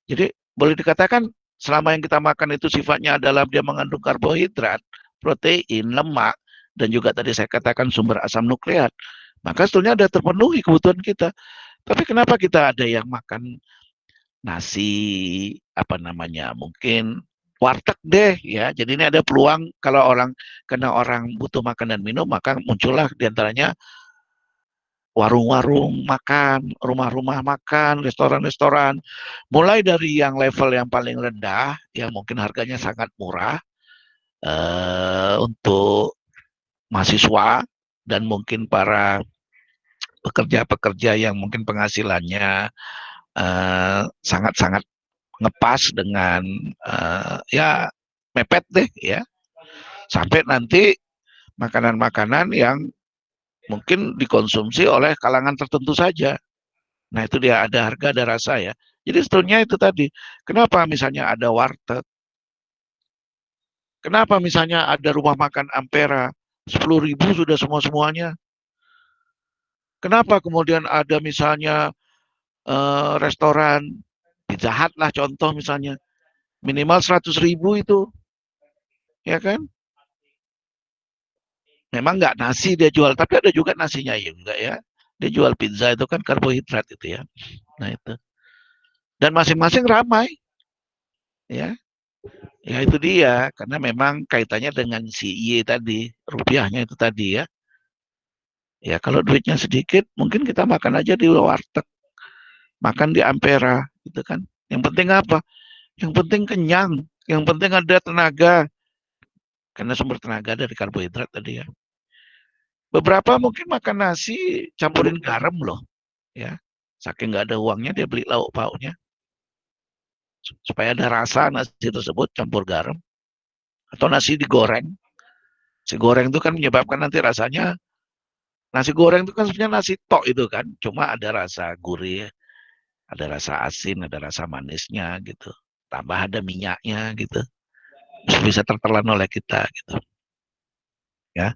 Jadi boleh dikatakan selama yang kita makan itu sifatnya adalah dia mengandung karbohidrat, protein, lemak, dan juga tadi saya katakan sumber asam nukleat, maka sebetulnya ada terpenuhi kebutuhan kita. Tapi kenapa kita ada yang makan nasi, mungkin warteg deh ya. Jadi ini ada peluang kalau karena orang butuh makan dan minum, maka muncullah diantaranya warung-warung makan, rumah-rumah makan, restoran-restoran, mulai dari yang level yang paling rendah, yang mungkin harganya sangat murah untuk mahasiswa dan mungkin para pekerja-pekerja yang mungkin penghasilannya sangat-sangat ngepas dengan ya mepet deh ya, sampai nanti makanan-makanan yang mungkin dikonsumsi oleh kalangan tertentu saja. Nah, itu dia, ada harga, ada rasa ya. Jadi sebetulnya itu tadi, kenapa misalnya ada warteg, kenapa misalnya ada rumah makan Ampera, 10.000 sudah semua-semuanya. Kenapa kemudian ada misalnya restoran Pizza Hut lah contoh misalnya, minimal 100.000 itu, ya kan? Memang nggak nasi dia jual, tapi ada juga nasinya juga ya. Dia jual pizza itu kan karbohidrat itu ya. Nah itu. Dan masing-masing ramai ya. Ya itu dia, karena memang kaitannya dengan si Y tadi, rupiahnya itu tadi ya. Ya kalau duitnya sedikit, mungkin kita makan aja di warteg, makan di Ampera, gitu kan. Yang penting apa? Yang penting kenyang, yang penting ada tenaga, karena sumber tenaga dari karbohidrat tadi ya. Beberapa mungkin makan nasi campurin garam loh, ya. Saking nggak ada uangnya dia beli lauk pauknya, supaya ada rasa nasi tersebut campur garam. Atau nasi digoreng. Nasi goreng itu kan menyebabkan nanti rasanya, nasi goreng itu kan sebenarnya nasi tok itu kan, cuma ada rasa gurih, ada rasa asin, ada rasa manisnya gitu. Tambah ada minyaknya gitu. Bisa tertelan oleh kita gitu. Ya.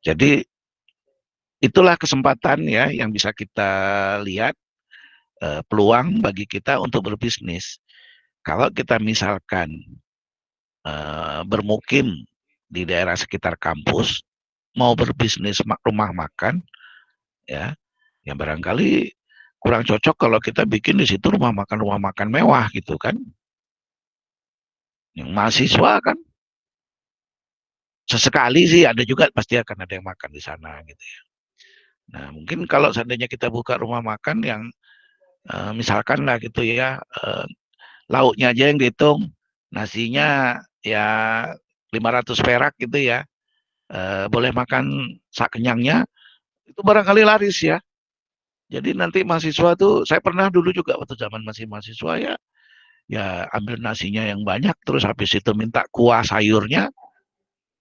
Jadi itulah kesempatan ya yang bisa kita lihat, peluang bagi kita untuk berbisnis. Kalau kita misalkan bermukim di daerah sekitar kampus, mau berbisnis rumah makan, ya, yang barangkali kurang cocok kalau kita bikin di situ rumah makan mewah gitu kan. Yang mahasiswa kan sesekali sih ada juga pasti akan ada yang makan di sana gitu ya. Nah mungkin kalau seandainya kita buka rumah makan yang misalkan lah gitu ya, lauknya aja yang dihitung, nasinya ya 500 perak gitu ya, boleh makan sak kenyangnya, itu barangkali laris ya. Jadi nanti mahasiswa tuh, saya pernah dulu juga waktu zaman masih mahasiswa ya, ya ambil nasinya yang banyak, terus habis itu minta kuah sayurnya,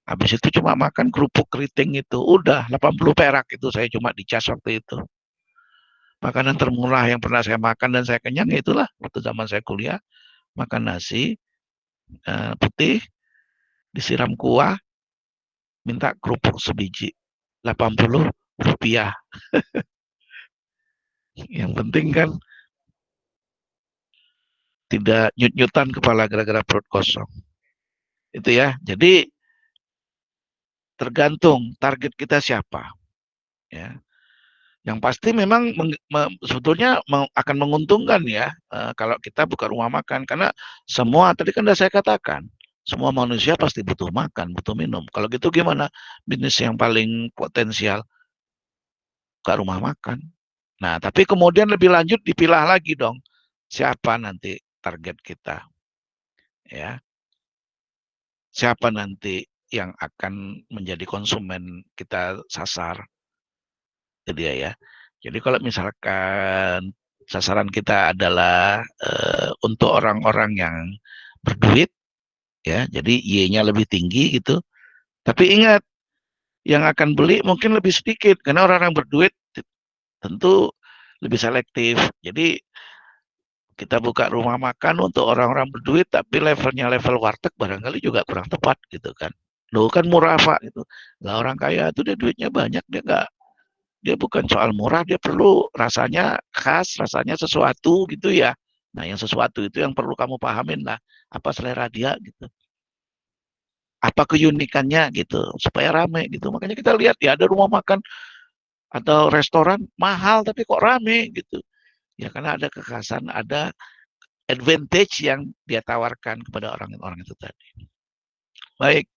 habis itu cuma makan kerupuk keriting itu, udah 80 perak itu saya cuma dicas waktu itu. Makanan termurah yang pernah saya makan dan saya kenyang ya itulah waktu zaman saya kuliah, makan nasi putih, disiram kuah, minta kerupuk sebiji, 80 rupiah. Yang penting kan tidak nyut-nyutan kepala gara-gara perut kosong. Itu ya. Jadi tergantung target kita siapa. Ya. Yang pasti memang sebetulnya akan menguntungkan ya kalau kita buka rumah makan, karena semua tadi kan sudah saya katakan, semua manusia pasti butuh makan, butuh minum. Kalau gitu gimana bisnis yang paling potensial? Buka rumah makan. Nah, tapi kemudian lebih lanjut dipilah lagi dong siapa nanti target kita, ya. Siapa nanti yang akan menjadi konsumen kita sasar, itu dia ya. Jadi kalau misalkan sasaran kita adalah untuk orang-orang yang berduit, ya, jadi Y-nya lebih tinggi gitu. Tapi ingat, yang akan beli mungkin lebih sedikit karena orang-orang berduit tentu lebih selektif. Jadi kita buka rumah makan untuk orang-orang berduit, tapi levelnya level warteg barangkali juga kurang tepat gitu kan. Loh kan murah Pak gitu. Lah orang kaya itu dia duitnya banyak, dia bukan soal murah, dia perlu rasanya khas, rasanya sesuatu gitu ya. Nah yang sesuatu itu yang perlu kamu pahamin lah, apa selera dia gitu. Apa keunikannya gitu, supaya rame gitu. Makanya kita lihat ya ada rumah makan atau restoran mahal tapi kok rame gitu. Ya karena ada kekhasan, ada advantage yang dia tawarkan kepada orang-orang itu tadi. Baik,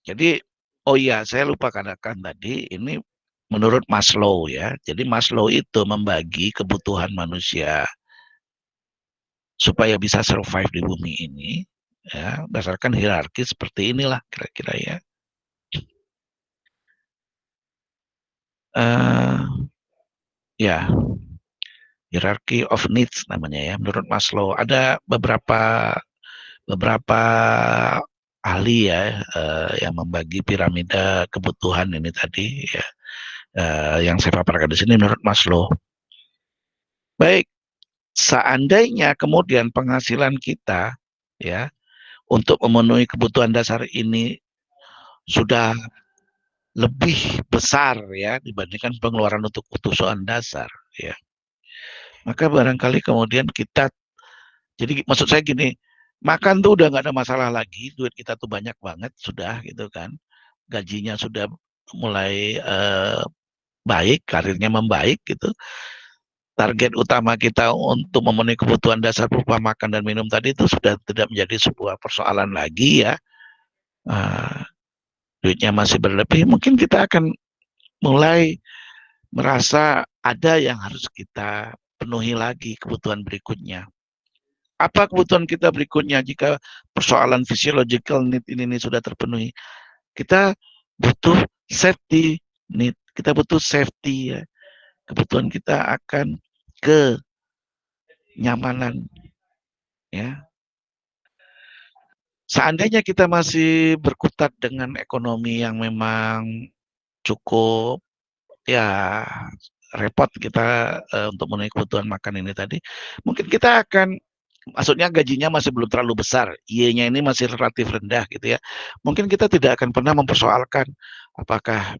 jadi oh iya saya lupa katakan tadi ini menurut Maslow ya. Jadi Maslow itu membagi kebutuhan manusia supaya bisa survive di bumi ini ya berdasarkan hierarki seperti inilah kira-kira ya. Ya, hierarchy of needs namanya ya menurut Maslow. Ada beberapa ahli ya yang membagi piramida kebutuhan ini tadi ya, yang saya paparkan di sini menurut Maslow. Baik, seandainya kemudian penghasilan kita ya untuk memenuhi kebutuhan dasar ini sudah lebih besar ya dibandingkan pengeluaran untuk kebutuhan dasar ya, maka barangkali kemudian kita, jadi maksud saya gini, makan tuh udah nggak ada masalah lagi, duit kita tuh banyak banget sudah gitu kan, gajinya sudah mulai baik, karirnya membaik gitu. Target utama kita untuk memenuhi kebutuhan dasar berupa makan dan minum tadi itu sudah tidak menjadi sebuah persoalan lagi ya. Duitnya masih berlebih, mungkin kita akan mulai merasa ada yang harus kita penuhi lagi kebutuhan berikutnya. Apa kebutuhan kita berikutnya jika persoalan physiological need ini sudah terpenuhi? Kita butuh safety need, kita butuh safety ya. Kebutuhan kita akan kenyamanan ya. Seandainya kita masih berkutat dengan ekonomi yang memang cukup ya repot kita untuk memenuhi kebutuhan makan ini tadi, mungkin kita akan maksudnya gajinya masih belum terlalu besar, Y-nya ini masih relatif rendah gitu ya. Mungkin kita tidak akan pernah mempersoalkan apakah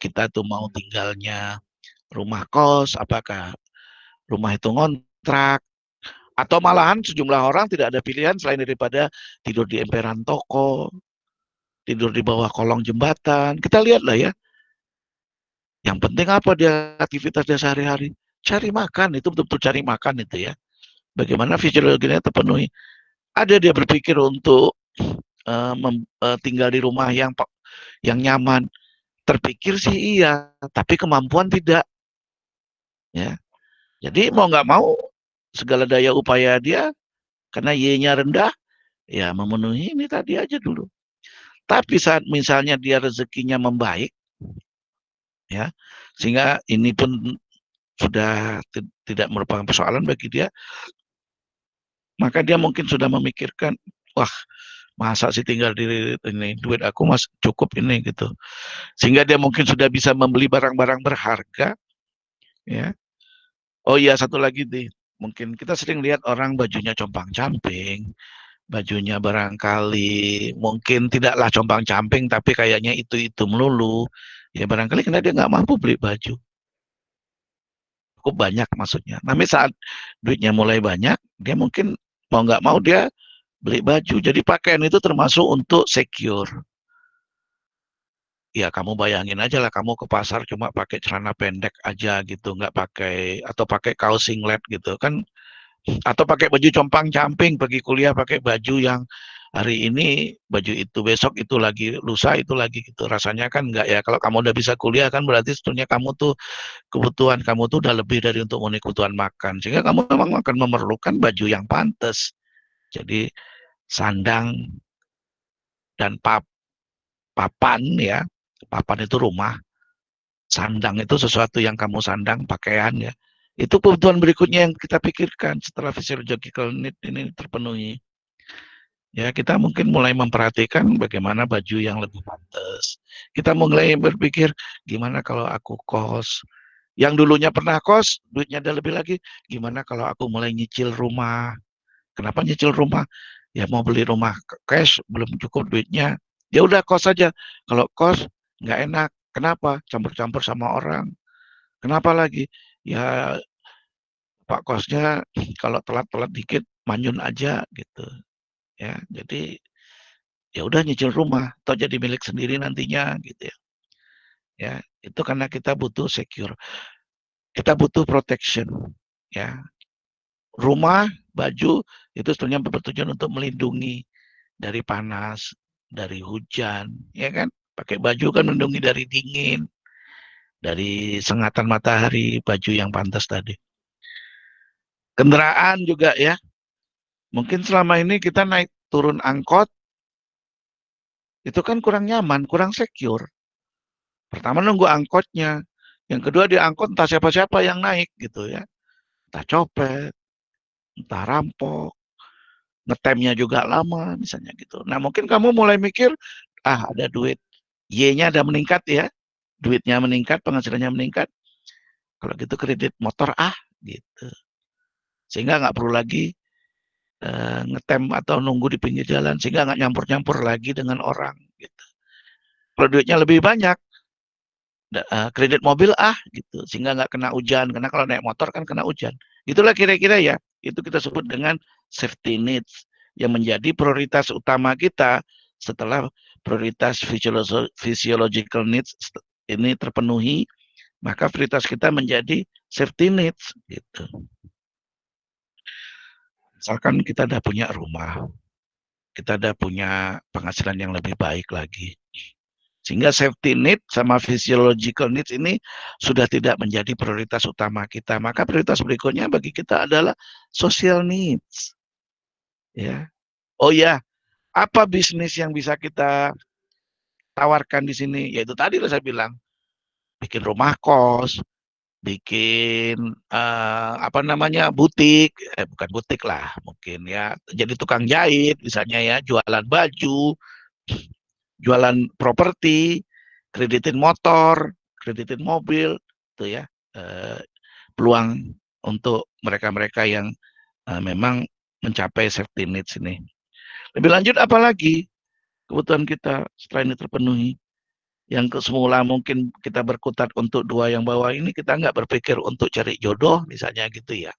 kita tuh mau tinggalnya rumah kos, apakah rumah itu ngontrak, atau malahan sejumlah orang tidak ada pilihan selain daripada tidur di emperan toko, tidur di bawah kolong jembatan. Kita lihatlah ya. Yang penting apa dia aktivitasnya sehari-hari? Cari makan, itu betul-betul cari makan itu ya. Bagaimana fisiologinya terpenuhi. Ada dia berpikir untuk tinggal di rumah yang nyaman. Terpikir sih iya, tapi kemampuan tidak. Ya, jadi mau nggak mau segala daya upaya dia karena Y-nya rendah, ya memenuhi ini tadi aja dulu. Tapi saat misalnya dia rezekinya membaik, ya, sehingga ini pun sudah tidak merupakan persoalan bagi dia, maka dia mungkin sudah memikirkan, wah masa sih tinggal di ini, duit aku mas cukup ini gitu. Sehingga dia mungkin sudah bisa membeli barang-barang berharga, ya. Oh iya satu lagi nih, mungkin kita sering lihat orang bajunya compang-camping, bajunya barangkali mungkin tidaklah compang-camping tapi kayaknya itu melulu. Ya barangkali karena dia nggak mampu beli baju. Cukup banyak maksudnya. Tapi saat duitnya mulai banyak, dia mungkin mau nggak mau dia beli baju. Jadi pakaian itu termasuk untuk secure. Ya kamu bayangin aja lah kamu ke pasar cuma pakai celana pendek aja gitu, nggak pakai atau pakai kaos singlet gitu kan, atau pakai baju compang-camping pergi kuliah pakai baju yang hari ini baju itu besok itu lagi lusa itu lagi gitu, rasanya kan nggak ya. Kalau kamu udah bisa kuliah kan berarti sebetulnya kamu tuh kebutuhan kamu tuh udah lebih dari untuk memenuhi kebutuhan makan, sehingga kamu memang akan memerlukan baju yang pantas. Jadi sandang dan papan ya, papan itu rumah, sandang itu sesuatu yang kamu sandang, pakaian ya. Itu kebutuhan berikutnya yang kita pikirkan setelah physiological need ini terpenuhi. Ya, kita mungkin mulai memperhatikan bagaimana baju yang lebih pantas. Kita mulai berpikir, gimana kalau aku kos? Yang dulunya pernah kos, duitnya ada lebih lagi. Gimana kalau aku mulai nyicil rumah? Kenapa nyicil rumah? Ya mau beli rumah cash, belum cukup duitnya. Ya udah kos saja. Kalau kos, nggak enak. Kenapa? Campur-campur sama orang. Kenapa lagi? Ya Pak kosnya kalau telat-telat dikit manyun aja gitu ya. Jadi ya udah nyicil rumah atau jadi milik sendiri nantinya gitu ya. Ya, itu karena kita butuh secure. Kita butuh protection ya. Rumah, baju itu sebenarnya bertujuan untuk melindungi dari panas, dari hujan, ya kan? Pakai baju kan melindungi dari dingin, dari sengatan matahari, baju yang pantas tadi. Kendaraan juga ya. Mungkin selama ini kita naik turun angkot, itu kan kurang nyaman, kurang secure. Pertama nunggu angkotnya, yang kedua di angkot entah siapa-siapa yang naik gitu ya. Entah copet, entah rampok, ngetemnya juga lama misalnya gitu. Nah mungkin kamu mulai mikir, ada duit, Y-nya ada meningkat ya, duitnya meningkat, penghasilannya meningkat. Kalau gitu kredit motor gitu. Sehingga nggak perlu lagi ngetem atau nunggu di pinggir jalan, sehingga nggak nyampur-nyampur lagi dengan orang gitu. Kalau duitnya lebih banyak, kredit mobil gitu, sehingga nggak kena hujan, karena kalau naik motor kan kena hujan. Itulah kira-kira ya, itu kita sebut dengan safety needs yang menjadi prioritas utama kita setelah prioritas physiological needs ini terpenuhi, maka prioritas kita menjadi safety needs gitu. Misalkan kita udah punya rumah, kita udah punya penghasilan yang lebih baik lagi. Sehingga safety need sama physiological needs ini sudah tidak menjadi prioritas utama kita. Maka prioritas berikutnya bagi kita adalah social needs. Ya. Oh ya, apa bisnis yang bisa kita tawarkan di sini? Yaitu tadi saya bilang, bikin rumah kos, bikin butik, bukan butik lah mungkin ya, jadi tukang jahit misalnya ya, jualan baju, jualan properti, kreditin motor, kreditin mobil, itu ya, peluang untuk mereka-mereka yang memang mencapai safety needs ini. Lebih lanjut apalagi kebutuhan kita setelah ini terpenuhi? Yang semula mungkin kita berkutat untuk dua yang bawah ini, kita nggak berpikir untuk cari jodoh misalnya gitu ya.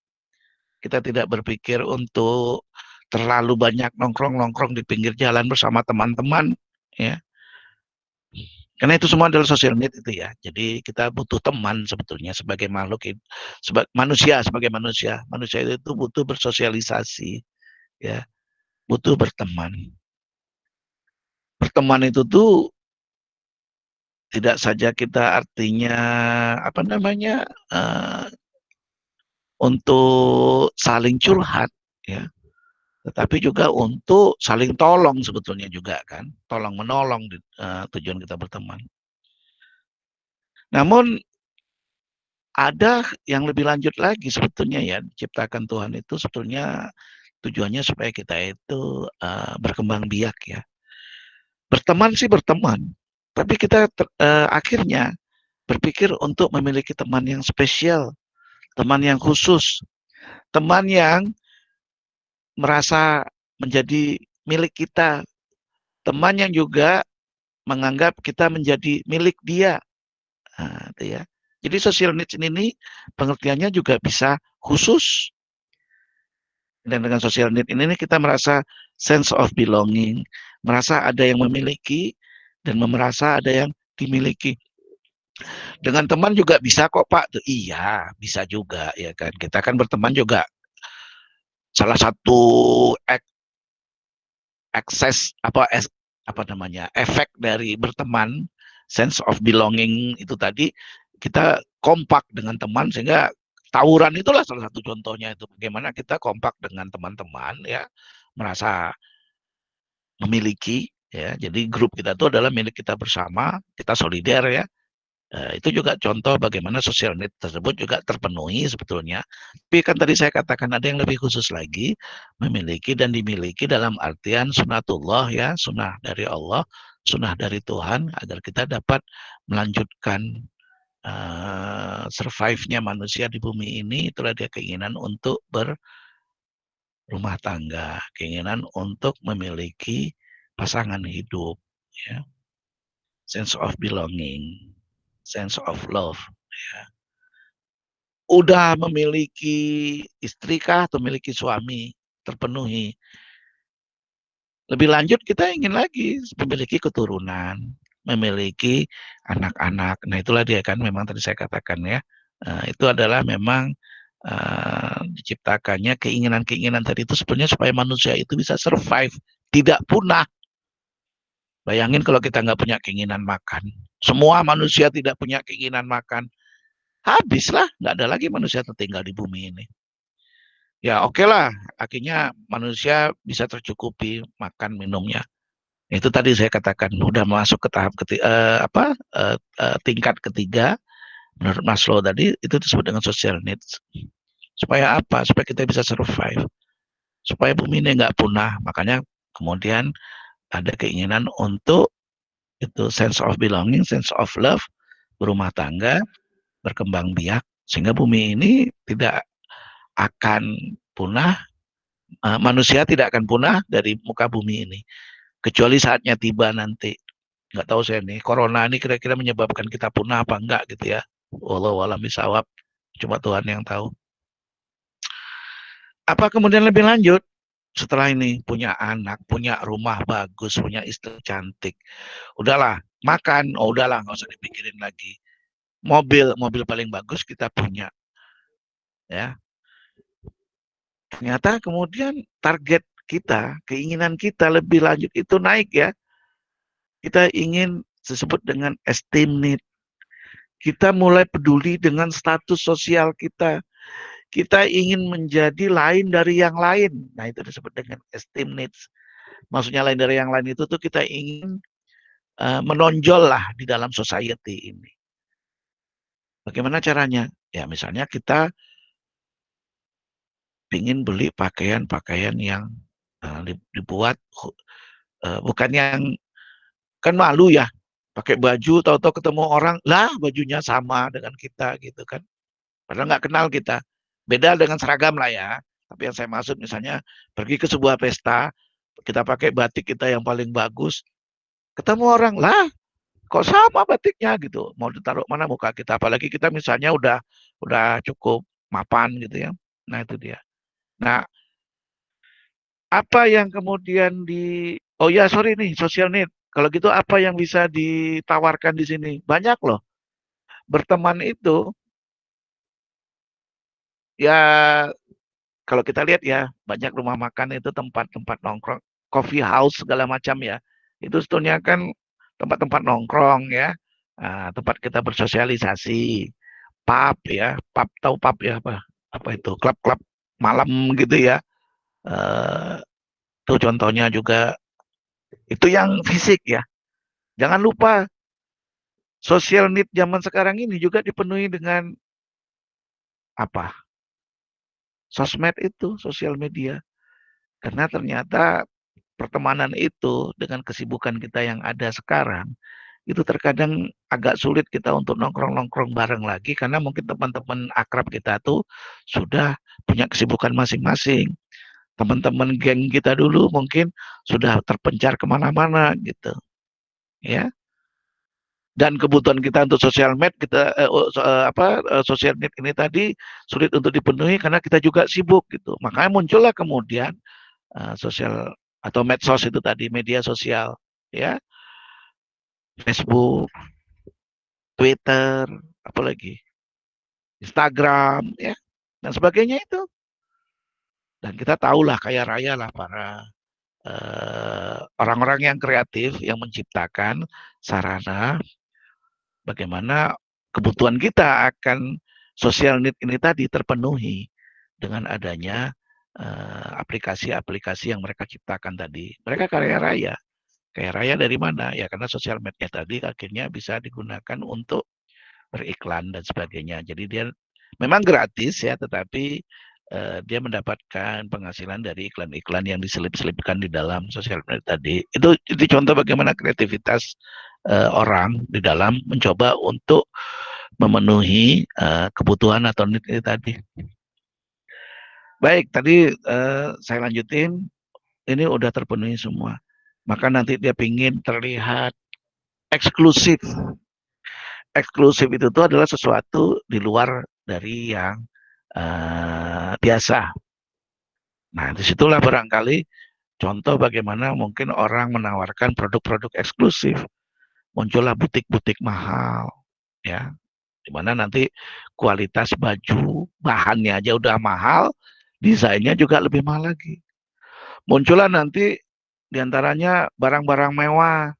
Kita tidak berpikir untuk terlalu banyak nongkrong-nongkrong di pinggir jalan bersama teman-teman ya. Karena itu semua adalah social need itu ya. Jadi kita butuh teman sebetulnya sebagai makhluk, manusia sebagai manusia. Manusia itu butuh bersosialisasi ya, butuh berteman. Berteman itu tuh tidak saja kita artinya untuk saling curhat ya, tetapi juga untuk saling tolong sebetulnya juga kan, tolong menolong tujuan kita berteman. Namun ada yang lebih lanjut lagi sebetulnya ya, diciptakan Tuhan itu sebetulnya tujuannya supaya kita itu berkembang biak ya. Berteman sih berteman, tapi kita akhirnya berpikir untuk memiliki teman yang spesial, teman yang khusus, teman yang merasa menjadi milik kita, teman yang juga menganggap kita menjadi milik dia. Nah, itu ya. Jadi social needs ini pengertiannya juga bisa khusus. Dan dengan social need ini kita merasa sense of belonging, merasa ada yang memiliki dan merasa ada yang dimiliki. Dengan teman juga bisa kok Pak. Tuh, iya, bisa juga ya kan. Kita kan berteman juga salah satu efek dari berteman, sense of belonging itu tadi, kita kompak dengan teman sehingga tawuran itulah salah satu contohnya, itu bagaimana kita kompak dengan teman-teman ya, merasa memiliki ya. Jadi grup kita itu adalah milik kita bersama, kita solider ya. Itu juga contoh bagaimana social need tersebut juga terpenuhi sebetulnya. Tapi kan tadi saya katakan ada yang lebih khusus lagi, memiliki dan dimiliki dalam artian sunatullah ya, sunnah dari Allah, sunnah dari Tuhan, agar kita dapat melanjutkan survive-nya manusia di bumi ini. Itulah dia keinginan untuk berumah tangga, keinginan untuk memiliki pasangan hidup ya, sense of belonging, sense of love ya. Udah memiliki istri kah atau memiliki suami terpenuhi. Lebih lanjut kita ingin lagi memiliki keturunan, memiliki anak-anak. Nah itulah dia kan memang tadi saya katakan ya, itu adalah memang diciptakannya keinginan-keinginan tadi itu sebenarnya supaya manusia itu bisa survive, tidak punah. Bayangin kalau kita nggak punya keinginan makan, semua manusia tidak punya keinginan makan, habislah, nggak ada lagi manusia tertinggal di bumi ini. Ya oke lah, akhirnya manusia bisa tercukupi makan minumnya. Itu tadi saya katakan udah masuk ke tahap tingkat ketiga menurut Maslow tadi, itu disebut dengan social needs. Supaya apa? Supaya kita bisa survive, supaya bumi ini nggak punah. Makanya kemudian ada keinginan untuk itu sense of belonging, sense of love, berumah tangga, berkembang biak, sehingga bumi ini tidak akan punah, manusia tidak akan punah dari muka bumi ini, kecuali saatnya tiba nanti. Nggak tahu saya nih, corona ini kira-kira menyebabkan kita punah apa enggak gitu ya. Wallahu a'lam bishawab, cuma Tuhan yang tahu. Apa kemudian lebih lanjut? Setelah ini punya anak, punya rumah bagus, punya istri cantik, udahlah makan, udahlah nggak usah dipikirin lagi. mobil paling bagus kita punya, ya. Ternyata kemudian target kita, keinginan kita lebih lanjut itu naik ya. Kita ingin disebut dengan esteem need. Kita mulai peduli dengan status sosial kita. Kita ingin menjadi lain dari yang lain. Nah, itu disebut dengan esteem needs. Maksudnya lain dari yang lain itu tuh kita ingin menonjol lah di dalam society ini. Bagaimana caranya? Ya, misalnya kita ingin beli pakaian-pakaian yang dibuat bukan yang, kan malu ya pakai baju tahu-tahu ketemu orang lah bajunya sama dengan kita gitu kan, padahal nggak kenal kita, beda dengan seragam lah ya. Tapi yang saya maksud misalnya pergi ke sebuah pesta, kita pakai batik kita yang paling bagus, ketemu orang lah kok sama batiknya gitu, mau ditaruh mana muka kita, apalagi kita misalnya udah cukup mapan gitu ya. Nah itu dia. Nah, apa yang kemudian oh ya sorry nih, social need. Kalau gitu apa yang bisa ditawarkan di sini? Banyak loh. Berteman itu, ya kalau kita lihat ya, banyak rumah makan itu tempat-tempat nongkrong, coffee house segala macam ya. Itu sebetulnya kan tempat-tempat nongkrong ya, tempat kita bersosialisasi. Pub ya, pub, tahu pub ya, apa itu, klub-klub malam gitu ya. Itu contohnya juga, itu yang fisik ya. Jangan lupa social need zaman sekarang ini juga dipenuhi dengan apa? Sosmed itu, sosial media. Karena ternyata pertemanan itu dengan kesibukan kita yang ada sekarang, itu terkadang agak sulit kita untuk nongkrong-nongkrong bareng lagi karena mungkin teman-teman akrab kita tuh sudah punya kesibukan masing-masing. Teman-teman geng kita dulu mungkin sudah terpencar kemana-mana gitu, ya. Dan kebutuhan kita untuk sosial med kita sosial need ini tadi sulit untuk dipenuhi karena kita juga sibuk gitu. Makanya muncullah kemudian sosial atau medsos itu tadi, media sosial ya, Facebook, Twitter, apalagi Instagram ya dan sebagainya itu. Dan kita tahulah kaya raya lah para orang-orang yang kreatif yang menciptakan sarana bagaimana kebutuhan kita akan social need ini tadi terpenuhi dengan adanya aplikasi-aplikasi yang mereka ciptakan tadi. Mereka kaya raya. Kaya raya dari mana? Ya karena sosial media tadi akhirnya bisa digunakan untuk beriklan dan sebagainya. Jadi dia memang gratis ya, tetapi dia mendapatkan penghasilan dari iklan-iklan yang diselip-selipkan di dalam sosial media tadi. Itu contoh bagaimana kreativitas orang di dalam mencoba untuk memenuhi kebutuhan atau need ini tadi. Baik, tadi saya lanjutin, ini udah terpenuhi semua. Maka nanti dia pingin terlihat eksklusif. Eksklusif itu tuh adalah sesuatu di luar dari yang biasa. Nah, disitulah barangkali contoh bagaimana mungkin orang menawarkan produk-produk eksklusif. Muncullah butik-butik mahal, ya, di mana nanti kualitas baju, bahannya aja udah mahal, desainnya juga lebih mahal lagi. Muncullah nanti diantaranya barang-barang mewah.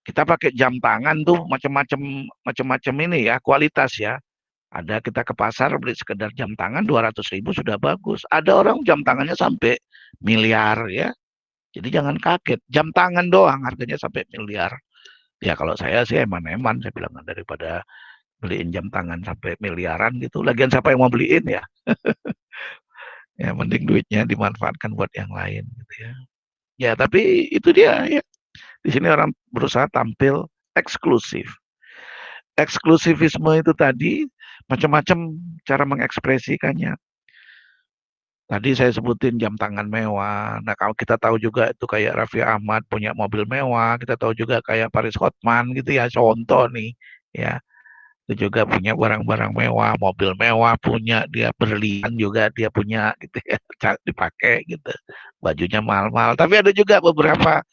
Kita pakai jam tangan tuh macam-macam ini ya, kualitas ya. Ada kita ke pasar beli sekedar jam tangan 200.000 sudah bagus. Ada orang jam tangannya sampai miliar ya. Jadi jangan kaget, jam tangan doang harganya sampai miliar. Ya kalau saya sih eman-eman, saya bilang daripada beliin jam tangan sampai miliaran gitu. Lagian siapa yang mau beliin ya? Ya mending duitnya dimanfaatkan buat yang lain gitu ya. Ya tapi itu dia ya. Di sini orang berusaha tampil eksklusif. Eksklusivisme itu tadi macam-macam cara mengekspresikannya. Tadi saya sebutin jam tangan mewah. Nah, kalau kita tahu juga itu kayak Raffi Ahmad punya mobil mewah, kita tahu juga kayak Paris Hotman gitu ya, contoh nih, ya. Itu juga punya barang-barang mewah, mobil mewah punya, dia berlian juga dia punya gitu ya, dipakai gitu. Bajunya mahal-mahal. Tapi ada juga beberapa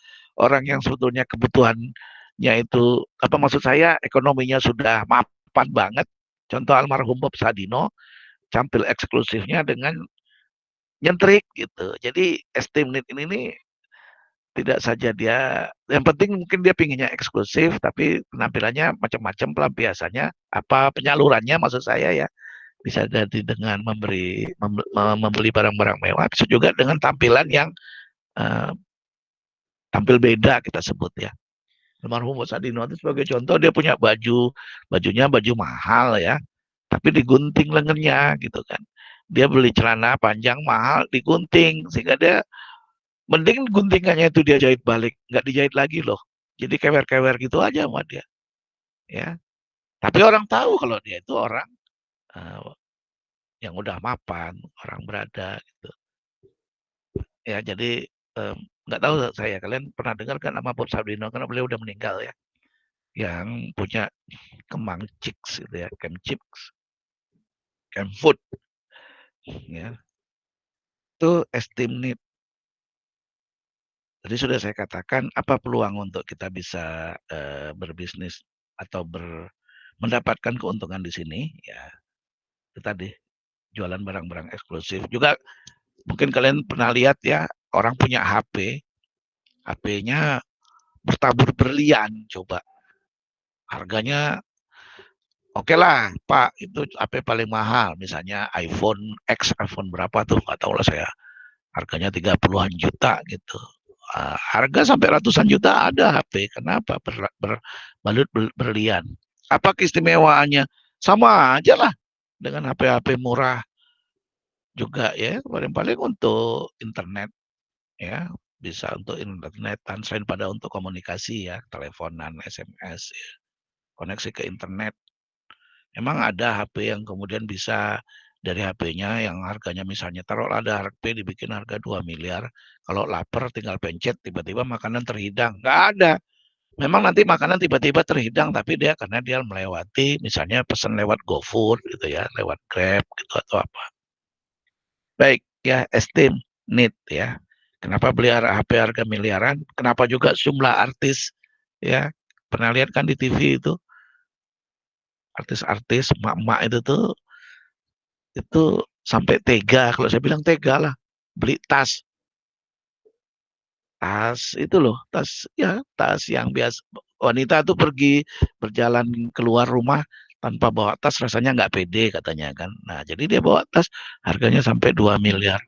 orang yang sebetulnya kebutuhannya itu apa maksud saya ekonominya sudah mapan tepat banget. Contoh almarhum Bob Sadino, tampil eksklusifnya dengan nyentrik gitu. Jadi Esteem Need ini nih tidak saja dia, yang penting mungkin dia pinginnya eksklusif, tapi penampilannya macam-macam pelampiasannya, apa penyalurannya maksud saya ya. Bisa jadi dengan membeli barang-barang mewah, bisa juga dengan tampilan yang uh, tampil beda kita sebut ya. Almarhum Sadino itu sebagai contoh, dia punya bajunya baju mahal ya, tapi digunting lengannya gitu kan. Dia beli celana panjang mahal, digunting, sehingga dia mending guntingannya itu dia jahit balik, nggak dijahit lagi loh. Jadi kewer-kewer gitu aja sama dia. Ya. Tapi orang tahu kalau dia itu orang uh, yang udah mapan, orang berada gitu. Ya, jadi nggak tahu saya, kalian pernah dengar kan nama Bob Sadino karena beliau udah meninggal ya. Yang punya Kemang Chicks gitu ya, Kem Chicks, Kem Food ya. Itu Esteem Need. Jadi sudah saya katakan, apa peluang untuk kita bisa berbisnis atau mendapatkan keuntungan di sini ya. Itu tadi jualan barang-barang eksklusif. Juga mungkin kalian pernah lihat ya, orang punya HP, HP-nya bertabur berlian, coba. Harganya oke lah, Pak, itu HP paling mahal, misalnya iPhone X, iPhone berapa tuh, nggak tahu lah saya. Harganya 30-an juta gitu. Harga sampai ratusan juta ada HP. Kenapa? Berbalut berlian. Apa keistimewaannya? Sama aja lah dengan HP-HP murah juga ya. Paling-paling untuk internet ya, bisa untuk internetan selain pada untuk komunikasi ya, teleponan, SMS ya. Koneksi ke internet. Emang ada HP yang kemudian bisa dari HP-nya yang harganya misalnya taruhlah ada HP dibikin harga 2 miliar. Kalau lapar tinggal pencet tiba-tiba makanan terhidang. Nggak ada. Memang nanti makanan tiba-tiba terhidang tapi dia karena dia melewati misalnya pesan lewat GoFood gitu ya, lewat Grab gitu atau apa. Baik ya, Esteem Need ya. Kenapa beli HP harga miliaran? Kenapa juga jumlah artis ya? Pernah lihat kan di TV itu artis-artis emak-emak itu sampai tega, kalau saya bilang tega lah, beli tas itu loh, tas yang biasa wanita tuh pergi berjalan keluar rumah tanpa bawa tas rasanya nggak pede katanya kan. Nah jadi dia bawa tas harganya sampai 2 miliar.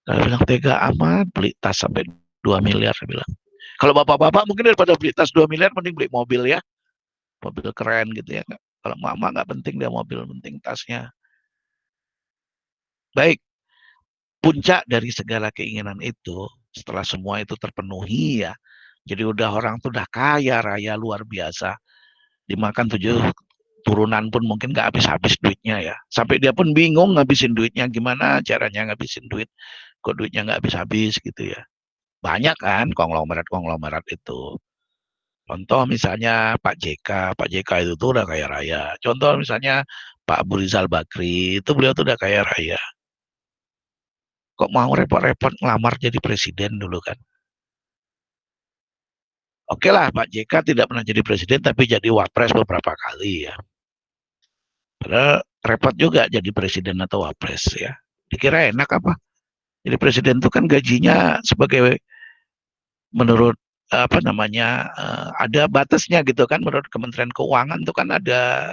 Saya bilang tega amat beli tas sampai 2 miliar, saya bilang. Kalau bapak-bapak mungkin daripada beli tas 2 miliar mending beli mobil ya, mobil keren gitu ya. Kalau mama nggak penting dia mobil, penting tasnya. Baik, puncak dari segala keinginan itu, setelah semua itu terpenuhi ya, jadi udah orang tuh udah kaya raya luar biasa, dimakan 7 turunan pun mungkin nggak habis-habis duitnya ya, sampai dia pun bingung ngabisin duitnya, gimana caranya ngabisin duit, kok duitnya nggak habis-habis gitu ya. Banyak kan konglomerat itu. Contoh misalnya Pak JK itu tuh udah kaya raya. Contoh misalnya Pak Abu Rizal Bakri, itu beliau tuh udah kaya raya. Kok mau repot-repot ngelamar jadi presiden dulu kan? Oke lah, Pak JK tidak pernah jadi presiden, tapi jadi wapres beberapa kali ya. Padahal repot juga jadi presiden atau wapres ya. Dikira enak apa? Jadi presiden itu kan gajinya sebagai menurut apa namanya ada batasnya gitu kan, menurut Kementerian Keuangan itu kan ada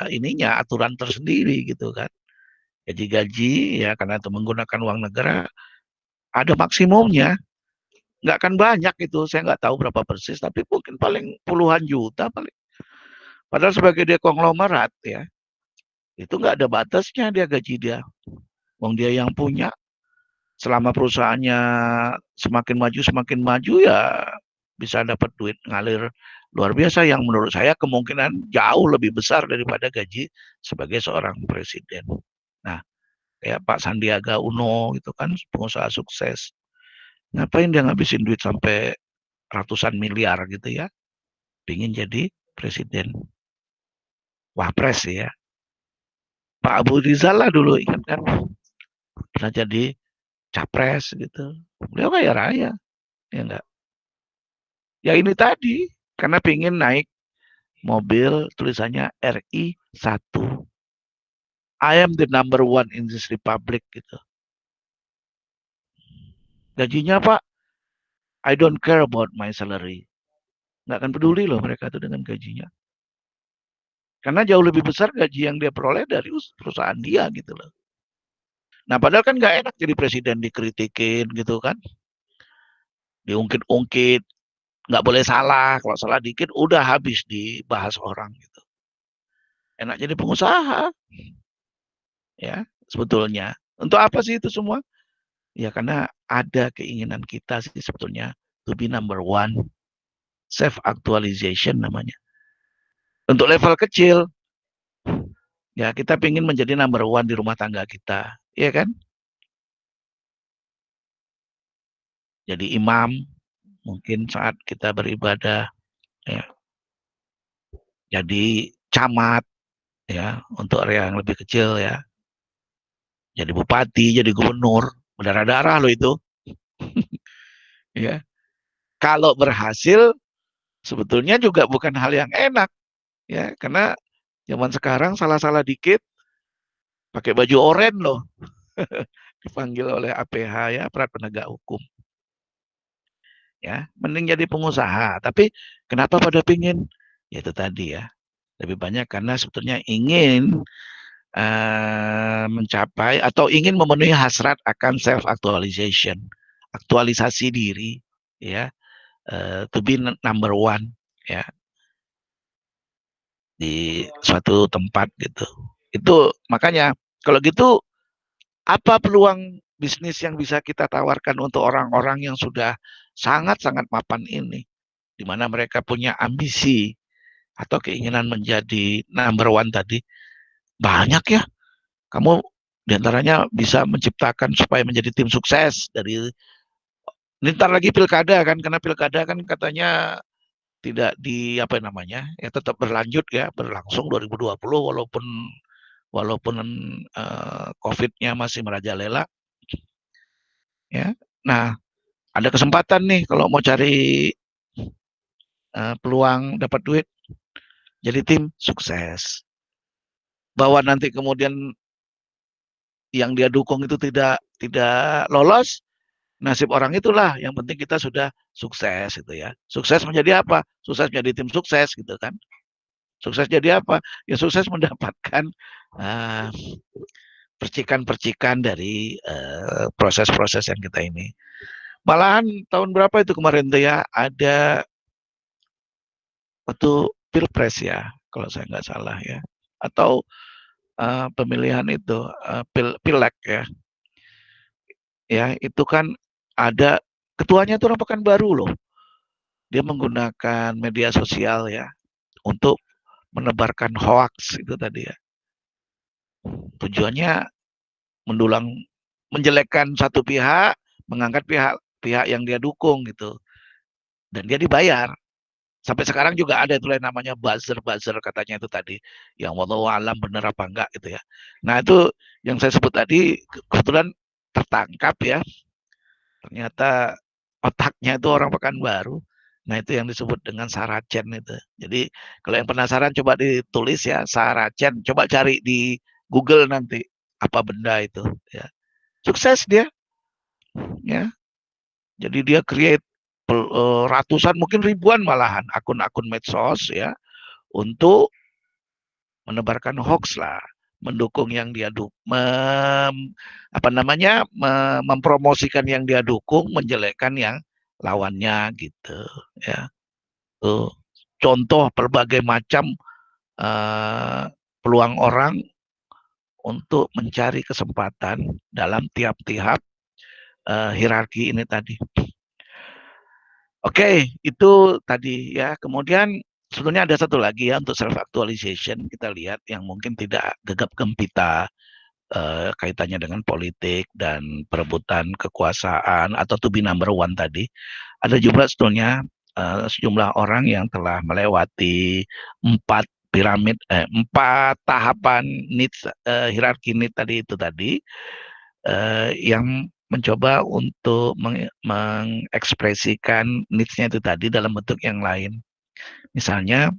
ininya aturan tersendiri gitu kan. Gaji-gaji ya karena itu menggunakan uang negara ada maksimumnya. Nggak akan banyak itu, saya nggak tahu berapa persis, tapi mungkin paling puluhan juta paling. Padahal sebagai dia konglomerat ya, itu nggak ada batasnya dia gaji dia. Wong dia yang punya, selama perusahaannya semakin maju ya bisa dapat duit ngalir luar biasa yang menurut saya kemungkinan jauh lebih besar daripada gaji sebagai seorang presiden. Nah, kayak Pak Sandiaga Uno itu kan pengusaha sukses. Ngapain dia ngabisin duit sampai ratusan miliar gitu ya? Pingin jadi presiden. Wapres ya. Pak Abu Rizal lah dulu ingat kan? Pernah jadi capres gitu. Beliau kaya raya. Ya enggak? Ya ini tadi. Karena pingin naik mobil tulisannya RI 1. I am the number one in this republic gitu. Gajinya Pak, I don't care about my salary. Nggak akan peduli loh mereka tuh dengan gajinya. Karena jauh lebih besar gaji yang dia peroleh dari perusahaan dia gitu loh. Nah padahal kan nggak enak jadi presiden dikritikin gitu kan. Diungkit-ungkit, nggak boleh salah. Kalau salah dikit udah habis dibahas orang gitu. Enak jadi pengusaha ya sebetulnya. Untuk apa sih itu semua? Ya karena ada keinginan kita sih sebetulnya to be number one. Self actualization namanya. Untuk level kecil, ya kita ingin menjadi number one di rumah tangga kita, ya kan? Jadi imam, mungkin saat kita beribadah, ya. Jadi camat, ya, untuk area yang lebih kecil, ya. Jadi bupati, jadi gubernur, berdarah-darah loh itu, ya. Kalau berhasil, sebetulnya juga bukan hal yang enak, ya, karena zaman sekarang salah-salah dikit, pakai baju oranye loh, dipanggil oleh APH ya, aparat penegak hukum. Ya, mending jadi pengusaha. Tapi kenapa pada pingin? Ya itu tadi ya. Lebih banyak karena sebetulnya ingin mencapai atau ingin memenuhi hasrat akan self actualization, aktualisasi diri, ya, to be number one, ya, di suatu tempat gitu. Itu makanya kalau gitu apa peluang bisnis yang bisa kita tawarkan untuk orang-orang yang sudah sangat-sangat mapan ini, di mana mereka punya ambisi atau keinginan menjadi number one tadi, banyak ya. Kamu diantaranya bisa menciptakan supaya menjadi tim sukses dari ini ntar lagi pilkada kan, karena pilkada kan katanya tidak di apa namanya ya tetap berlanjut ya berlangsung 2020 walaupun walaupun COVID-nya masih merajalela ya. Nah ada kesempatan nih kalau mau cari peluang dapat duit jadi tim sukses. Bahwa nanti kemudian yang dia dukung itu tidak lolos, nasib orang itulah. Yang penting kita sudah sukses gitu ya. Sukses menjadi apa? Sukses menjadi tim sukses gitu kan. Sukses jadi apa? Ya sukses mendapatkan percikan-percikan dari proses-proses yang kita ini. Malahan tahun berapa itu kemarin tuh ya ada waktu pilpres ya kalau saya nggak salah ya atau pemilihan itu pileg ya itu kan ada ketuanya itu orang Pekanbaru loh. Dia menggunakan media sosial ya untuk menebarkan hoax itu tadi ya. Tujuannya mendulang menjelekkan satu pihak, mengangkat pihak yang dia dukung gitu. Dan dia dibayar. Sampai sekarang juga ada itu namanya buzzer katanya itu tadi. Yang wallahu alam benar apa enggak gitu ya. Nah itu yang saya sebut tadi kebetulan tertangkap ya. Ternyata otaknya itu orang Pekanbaru. Nah itu yang disebut dengan Saracen itu. Jadi kalau yang penasaran coba ditulis ya Saracen. Coba cari di Google nanti apa benda itu. Ya. Sukses dia. Ya. Jadi dia create ratusan mungkin ribuan malahan akun-akun medsos ya untuk menebarkan hoax lah, mendukung yang dia mempromosikan yang dia dukung, menjelekkan yang lawannya gitu ya. Tuh contoh berbagai macam peluang orang untuk mencari kesempatan dalam tiap-tiap hierarki ini tadi. Oke, itu tadi ya. Kemudian sebetulnya ada satu lagi ya untuk self actualization kita lihat yang mungkin tidak gegap gempita kaitannya dengan politik dan perebutan kekuasaan atau to be number one tadi. Ada juga sebetulnya sejumlah orang yang telah melewati 4 tahapan needs hierarki needs tadi itu tadi yang mencoba untuk mengekspresikan needs-nya itu tadi dalam bentuk yang lain. Misalnya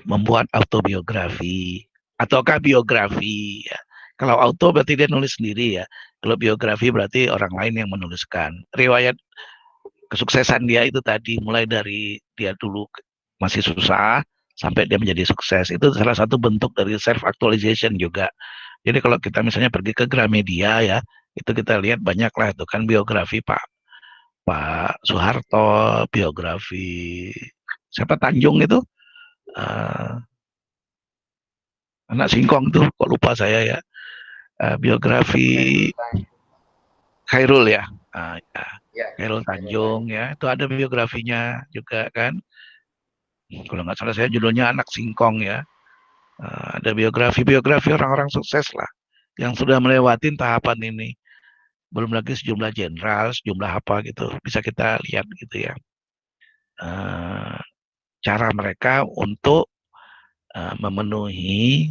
membuat autobiografi ataukah biografi ya. Kalau auto berarti dia nulis sendiri ya. Kalau biografi berarti orang lain yang menuliskan. Riwayat kesuksesan dia itu tadi mulai dari dia dulu masih susah sampai dia menjadi sukses. Itu salah satu bentuk dari self actualization juga. Jadi kalau kita misalnya pergi ke Gramedia ya, itu kita lihat banyak lah itu kan biografi Pak Soeharto, biografi siapa Tanjung itu, uh, anak singkong tuh, kok lupa saya ya, biografi Khairul ya, ya, Khairul Tanjung ya, itu ada biografinya juga kan. Kalau nggak salah saya judulnya Anak Singkong ya. Ada biografi orang-orang sukses lah yang sudah melewati tahapan ini. Belum lagi sejumlah jenderal, sejumlah apa gitu, bisa kita lihat gitu ya. Cara mereka untuk memenuhi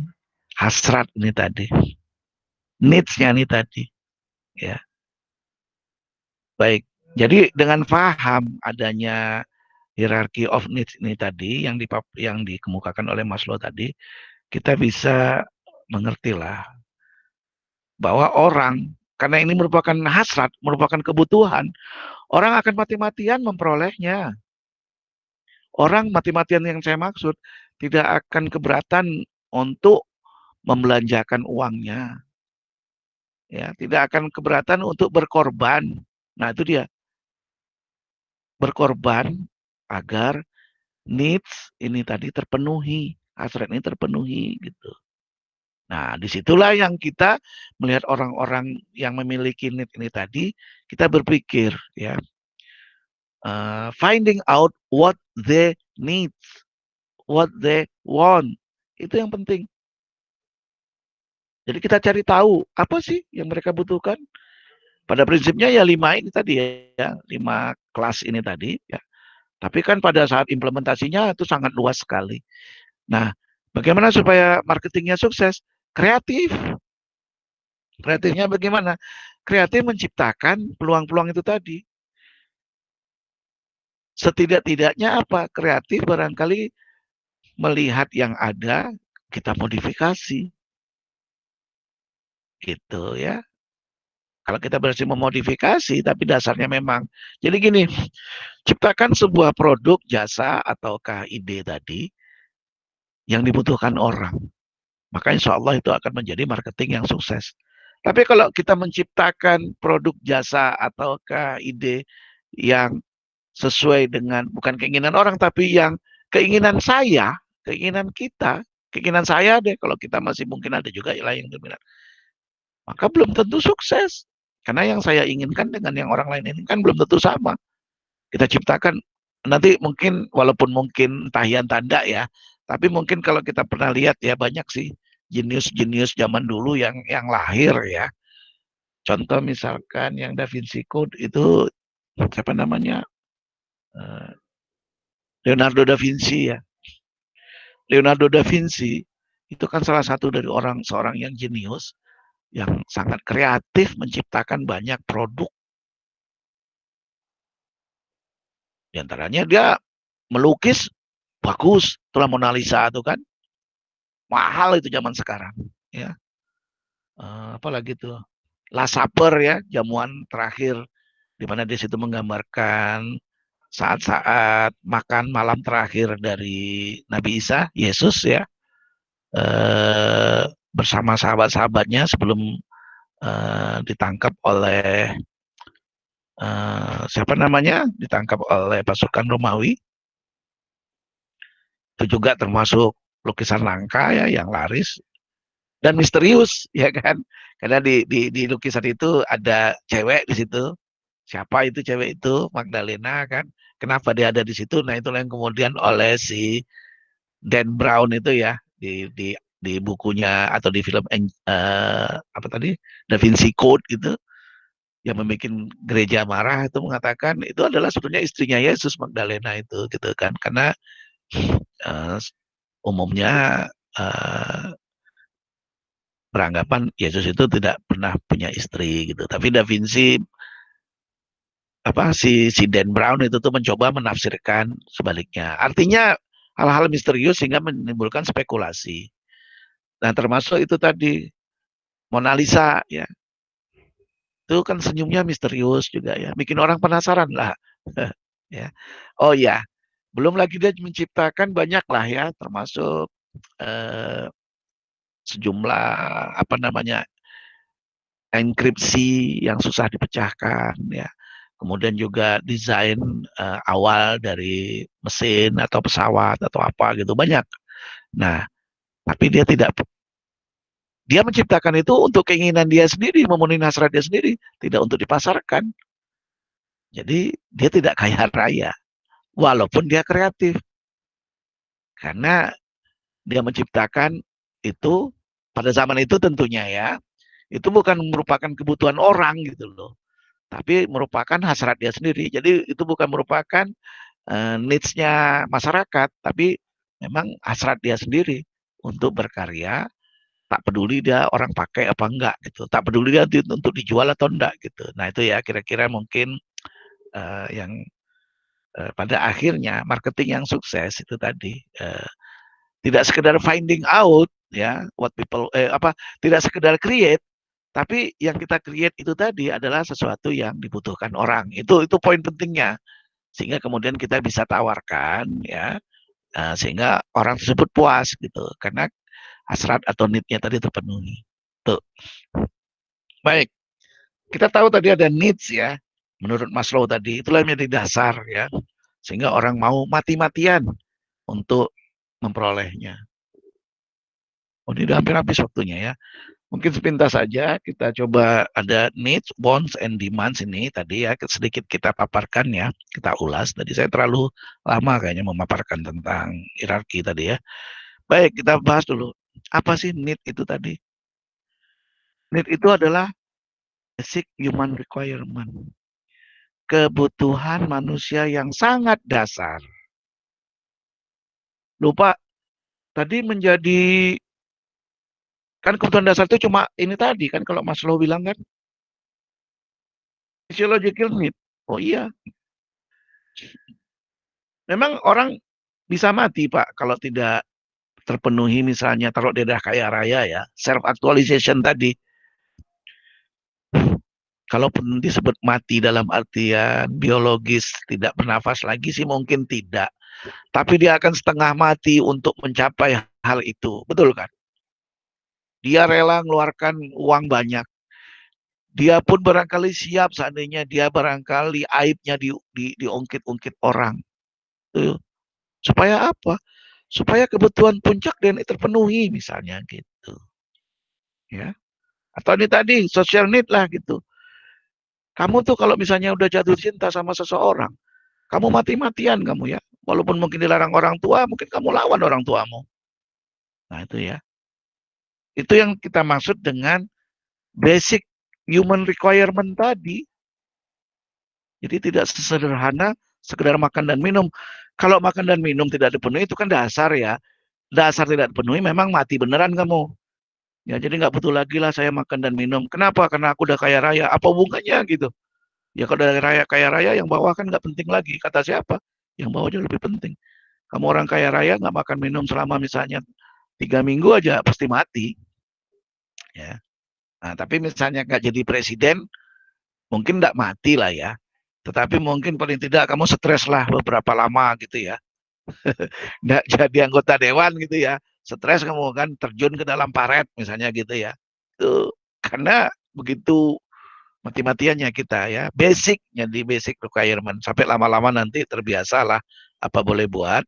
hasrat ini tadi, needs-nya ini tadi, ya. Baik, jadi dengan paham adanya hierarchy of needs ini tadi yang dikemukakan oleh Maslow tadi, kita bisa mengertilah bahwa orang, karena ini merupakan hasrat, merupakan kebutuhan, orang akan mati-matian memperolehnya. Orang mati-matian yang saya maksud tidak akan keberatan untuk membelanjakan uangnya. Ya, tidak akan keberatan untuk berkorban. Nah, itu dia. Berkorban agar needs ini tadi terpenuhi, hasrat ini terpenuhi gitu. Nah, disitulah yang kita melihat orang-orang yang memiliki need ini tadi, kita berpikir ya, finding out what they need, what they want, itu yang penting. Jadi kita cari tahu apa sih yang mereka butuhkan. Pada prinsipnya ya 5 ini tadi ya, 5 kelas ini tadi ya. Tapi kan pada saat implementasinya itu sangat luas sekali. Nah, bagaimana supaya marketingnya sukses? Kreatif. Kreatifnya bagaimana? Kreatif menciptakan peluang-peluang itu tadi. Setidak-tidaknya apa? Kreatif barangkali melihat yang ada, kita modifikasi. Gitu ya. Kalau kita berhasil memodifikasi, tapi dasarnya memang. Jadi gini, ciptakan sebuah produk, jasa, ataukah ide tadi yang dibutuhkan orang. Maka insya Allah itu akan menjadi marketing yang sukses. Tapi kalau kita menciptakan produk, jasa, ataukah ide yang sesuai dengan, bukan keinginan orang, tapi yang keinginan saya, keinginan kita, keinginan saya deh, kalau kita masih mungkin ada juga yang lain yang maka belum tentu sukses. Karena yang saya inginkan dengan yang orang lain inginkan belum tentu sama. Kita ciptakan, nanti mungkin walaupun mungkin tahian tanda ya, tapi mungkin kalau kita pernah lihat ya banyak sih jenius-jenius zaman dulu yang lahir ya. Contoh misalkan yang Da Vinci Code itu siapa namanya? Leonardo da Vinci ya. Leonardo da Vinci itu kan salah satu dari seorang yang jenius yang sangat kreatif menciptakan banyak produk. Di antaranya dia melukis bagus, itulah Mona Lisa itu kan. Mahal itu zaman sekarang, ya. Apalagi tuh Last Supper ya, jamuan terakhir di mana di situ menggambarkan saat-saat makan malam terakhir dari Nabi Isa, Yesus ya. Bersama sahabat-sahabatnya sebelum ditangkap oleh siapa namanya, ditangkap oleh pasukan Romawi. Itu juga termasuk lukisan langka ya yang laris dan misterius ya kan, karena di lukisan itu ada cewek di situ. Siapa itu cewek itu? Magdalena kan. Kenapa dia ada di situ? Nah, itulah yang kemudian oleh si Dan Brown itu ya di bukunya atau di film apa tadi, Da Vinci Code gitu, yang membuat gereja marah itu mengatakan itu adalah sebetulnya istrinya Yesus, Magdalena itu gitu kan, karena umumnya beranggapan Yesus itu tidak pernah punya istri gitu, tapi Da Vinci si Dan Brown itu tuh mencoba menafsirkan sebaliknya. Artinya hal-hal misterius sehingga menimbulkan spekulasi. Nah, termasuk itu tadi Mona Lisa ya. Itu kan senyumnya misterius juga ya, bikin orang penasaran lah. Ya. Oh ya, belum lagi dia menciptakan banyak lah ya, termasuk sejumlah apa namanya enkripsi yang susah dipecahkan ya. Kemudian juga desain awal dari mesin atau pesawat atau apa gitu banyak. Nah, tapi dia menciptakan itu untuk keinginan dia sendiri, memenuhi hasrat dia sendiri, tidak untuk dipasarkan. Jadi dia tidak kaya raya, walaupun dia kreatif. Karena dia menciptakan itu pada zaman itu tentunya ya, itu bukan merupakan kebutuhan orang gitu loh, tapi merupakan hasrat dia sendiri. Jadi itu bukan merupakan needs-nya masyarakat, tapi memang hasrat dia sendiri untuk berkarya, tak peduli dia orang pakai apa enggak gitu, tak peduli dia untuk dijual atau enggak gitu. Nah itu ya kira-kira mungkin yang pada akhirnya marketing yang sukses itu tadi tidak sekedar finding out ya what people tidak sekedar create, tapi yang kita create itu tadi adalah sesuatu yang dibutuhkan orang. Itu poin pentingnya, sehingga kemudian kita bisa tawarkan ya, sehingga orang tersebut puas gitu karena hasrat atau need-nya tadi terpenuhi. Tuh. Baik. Kita tahu tadi ada needs ya. Menurut Maslow tadi itulah yang menjadi dasar ya, sehingga orang mau mati-matian untuk memperolehnya. Oh, ini udah hampir habis waktunya ya. Mungkin sepintas saja kita coba ada needs, wants, and demands ini tadi ya, sedikit kita paparkan ya, kita ulas. Tadi saya terlalu lama kayaknya memaparkan tentang hierarki tadi ya. Baik, kita bahas dulu. Apa sih need itu tadi? Need itu adalah basic human requirement. Kebutuhan manusia yang sangat dasar. Lupa, tadi menjadi, kan kebutuhan dasar itu cuma ini tadi kan kalau Maslow bilang kan, physiological need. Oh iya. Memang orang bisa mati Pak kalau tidak terpenuhi misalnya taruh dia dah kaya raya ya, self actualization tadi. Kalaupun disebut mati dalam artian biologis tidak bernafas lagi sih mungkin tidak. Tapi dia akan setengah mati untuk mencapai hal itu. Betul kan? Dia rela mengeluarkan uang banyak. Dia pun barangkali siap seandainya dia barangkali aibnya diungkit-ungkit orang. Tuh. Supaya apa? Supaya kebutuhan puncak dan terpenuhi misalnya gitu. Ya. Atau ini tadi social need lah gitu. Kamu tuh kalau misalnya udah jatuh cinta sama seseorang, kamu mati-matian kamu ya. Walaupun mungkin dilarang orang tua, mungkin kamu lawan orang tuamu. Nah itu ya. Itu yang kita maksud dengan basic human requirement tadi. Jadi tidak sesederhana sekedar makan dan minum. Kalau makan dan minum tidak dipenuhi itu kan dasar ya. Dasar tidak dipenuhi memang mati beneran kamu. Ya jadi nggak butuh lagi lah saya makan dan minum. Kenapa? Karena aku udah kaya raya. Apa hubungannya gitu? Ya kalau udah kaya raya yang bawah kan nggak penting lagi. Kata siapa? Yang bawah jauh lebih penting. Kamu orang kaya raya nggak makan minum selama misalnya 3 minggu aja pasti mati. Ya. Nah, tapi misalnya nggak jadi presiden, mungkin nggak mati lah ya. Tetapi mungkin paling tidak kamu stres lah beberapa lama gitu ya. Nggak jadi anggota dewan gitu ya. Stres kamu kan terjun ke dalam paret misalnya gitu ya. Itu karena begitu mati-matiannya kita ya. Basicnya di basic requirement. Sampai lama-lama nanti terbiasa lah apa boleh buat.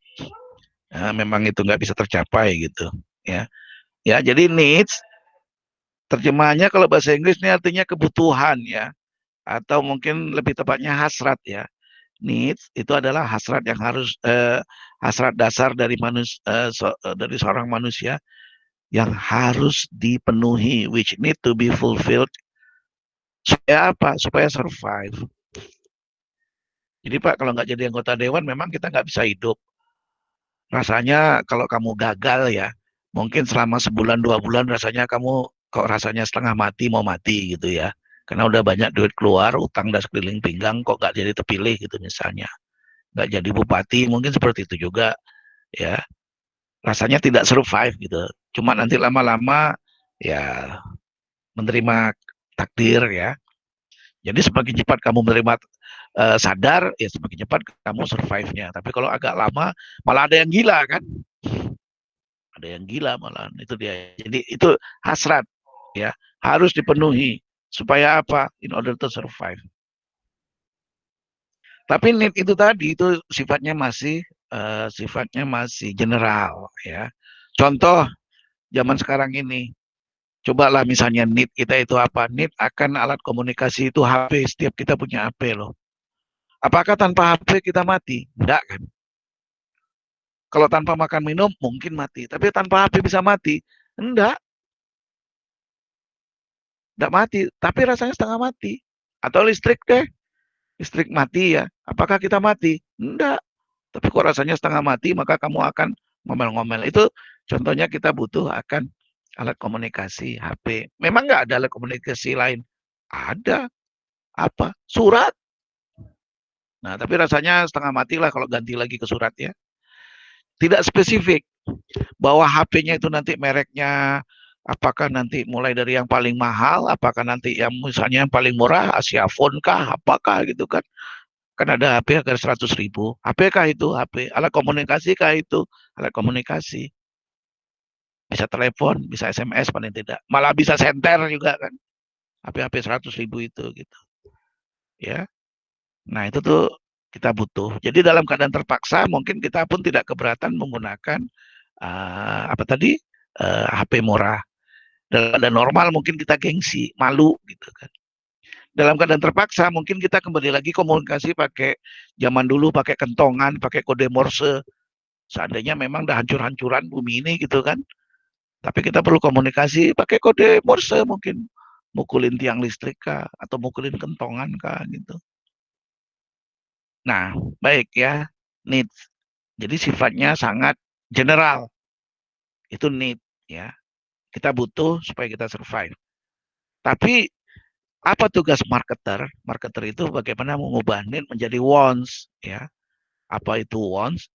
Nah, memang itu nggak bisa tercapai gitu ya. Ya jadi needs terjemahannya kalau bahasa Inggris ini artinya kebutuhan ya, atau mungkin lebih tepatnya hasrat ya. Needs itu adalah hasrat yang harus hasrat dasar dari dari seorang manusia yang harus dipenuhi, which need to be fulfilled supaya apa? Supaya survive. Jadi Pak kalau nggak jadi anggota dewan memang kita nggak bisa hidup. Rasanya kalau kamu gagal ya, mungkin selama sebulan 2 bulan rasanya kamu kok rasanya setengah mati mau mati gitu ya. Karena udah banyak duit keluar, utang udah sekeliling pinggang, kok nggak jadi terpilih gitu misalnya. Nggak jadi bupati, mungkin seperti itu juga. ya rasanya tidak survive gitu. Cuma nanti lama-lama ya menerima takdir ya. Jadi semakin cepat kamu menerima sadar, ya semakin cepat kamu survive-nya. Tapi kalau agak lama, malah ada yang gila kan? Ada yang gila malah. Itu dia. Jadi itu hasrat ya, harus dipenuhi supaya apa? In order to survive. Tapi need itu tadi itu sifatnya masih general ya. Contoh zaman sekarang ini, cobalah misalnya need kita itu apa? Need akan alat komunikasi itu HP. Setiap kita punya HP loh. Apakah tanpa HP kita mati? Enggak kan? Kalau tanpa makan minum mungkin mati. Tapi tanpa HP bisa mati? Enggak mati. Tapi rasanya setengah mati. Atau listrik deh. Listrik mati ya. Apakah kita mati? Enggak. Tapi kok rasanya setengah mati, maka kamu akan ngomel-ngomel. Itu contohnya kita butuh akan alat komunikasi, HP. Memang nggak ada alat komunikasi lain? Ada. Apa? Surat. Nah, tapi rasanya setengah mati lah kalau ganti lagi ke surat ya. Tidak spesifik bahwa HP-nya itu nanti mereknya apakah nanti mulai dari yang paling mahal, apakah nanti yang misalnya yang paling murah, Asia Phone kah, apakah gitu kan. Kan ada HP harga 100.000. HP kah itu? HP. Alat komunikasi kah itu? Alat komunikasi. Bisa telepon, bisa SMS paling tidak. Malah bisa senter juga kan. HP-HP 100.000 itu gitu. Ya. Nah, itu tuh kita butuh. Jadi dalam keadaan terpaksa mungkin kita pun tidak keberatan menggunakan apa tadi HP murah. Dalam keadaan normal mungkin kita gengsi, malu gitu kan. Dalam keadaan terpaksa mungkin kita kembali lagi komunikasi pakai zaman dulu pakai kentongan, pakai kode Morse. Seandainya memang dah hancur-hancuran bumi ini gitu kan. Tapi kita perlu komunikasi pakai kode Morse mungkin. Mukulin tiang listrik kah atau mukulin kentongan kah gitu. Nah, baik ya. Needs. Jadi sifatnya sangat general. Itu need ya. Kita butuh supaya kita survive. Tapi apa tugas marketer? Marketer itu bagaimana mengubah need menjadi wants ya. Apa itu wants?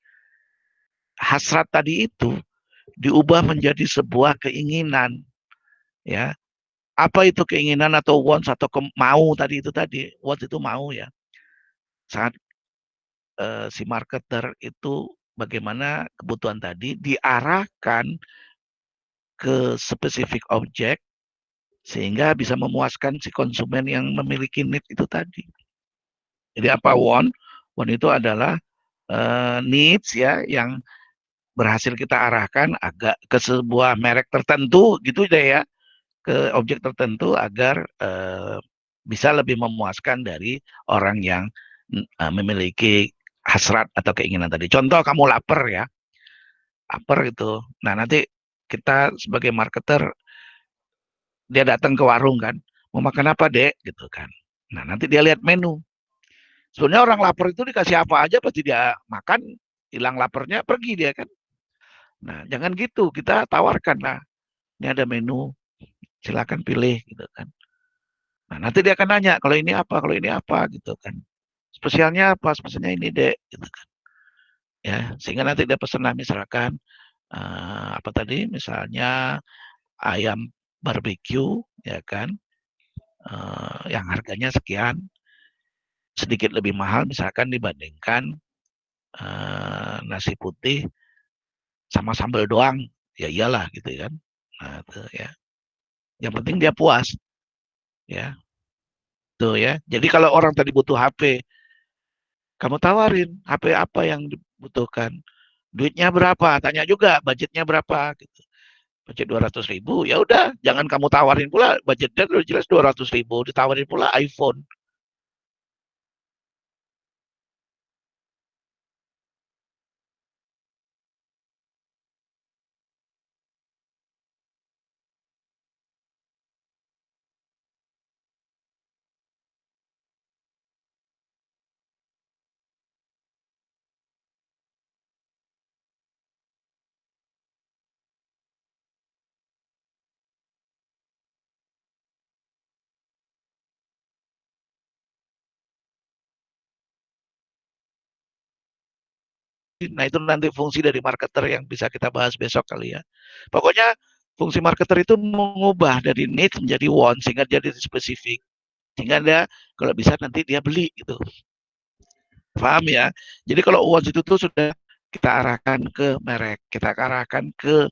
Hasrat tadi itu diubah menjadi sebuah keinginan ya. Apa itu keinginan atau wants atau mau tadi itu tadi. Wants itu mau ya. Saat si marketer itu bagaimana kebutuhan tadi diarahkan ke spesifik objek sehingga bisa memuaskan si konsumen yang memiliki need itu tadi. Jadi apa want? Want itu adalah needs ya yang berhasil kita arahkan agak ke sebuah merek tertentu gitu deh ya, ke objek tertentu agar bisa lebih memuaskan dari orang yang memiliki hasrat atau keinginan tadi. Contoh kamu lapar ya, lapar gitu. Nah nanti kita sebagai marketer dia datang ke warung kan, mau makan apa dek gitu kan. Nah nanti dia lihat menu. Sebenarnya orang lapar itu dikasih apa aja pasti dia makan, hilang laparnya pergi dia kan. Nah jangan gitu, kita tawarkan lah. Ini ada menu, silakan pilih gitu kan. Nah nanti dia akan nanya kalau ini apa gitu kan. Spesialnya apa? Spesialnya ini dek gitu kan. Ya sehingga nanti dia pesan lah misalkan apa tadi misalnya ayam barbeque ya kan yang harganya sekian sedikit lebih mahal misalkan dibandingkan nasi putih sama sambal doang ya iyalah gitu kan. Nah, itu ya yang penting dia puas ya tuh ya. Jadi kalau orang tadi butuh HP kamu tawarin HP apa yang dibutuhkan, duitnya berapa, tanya juga budgetnya berapa gitu. Budget 200.000, ya udah jangan kamu tawarin pula budgetnya udah jelas 200.000, ditawarin pula iPhone. Nah, itu nanti fungsi dari marketer yang bisa kita bahas besok kali ya. Pokoknya fungsi marketer itu mengubah dari need menjadi want sehingga jadi spesifik. Sehingga dia kalau bisa nanti dia beli gitu. Paham ya? Jadi kalau want itu tuh sudah kita arahkan ke merek, kita arahkan ke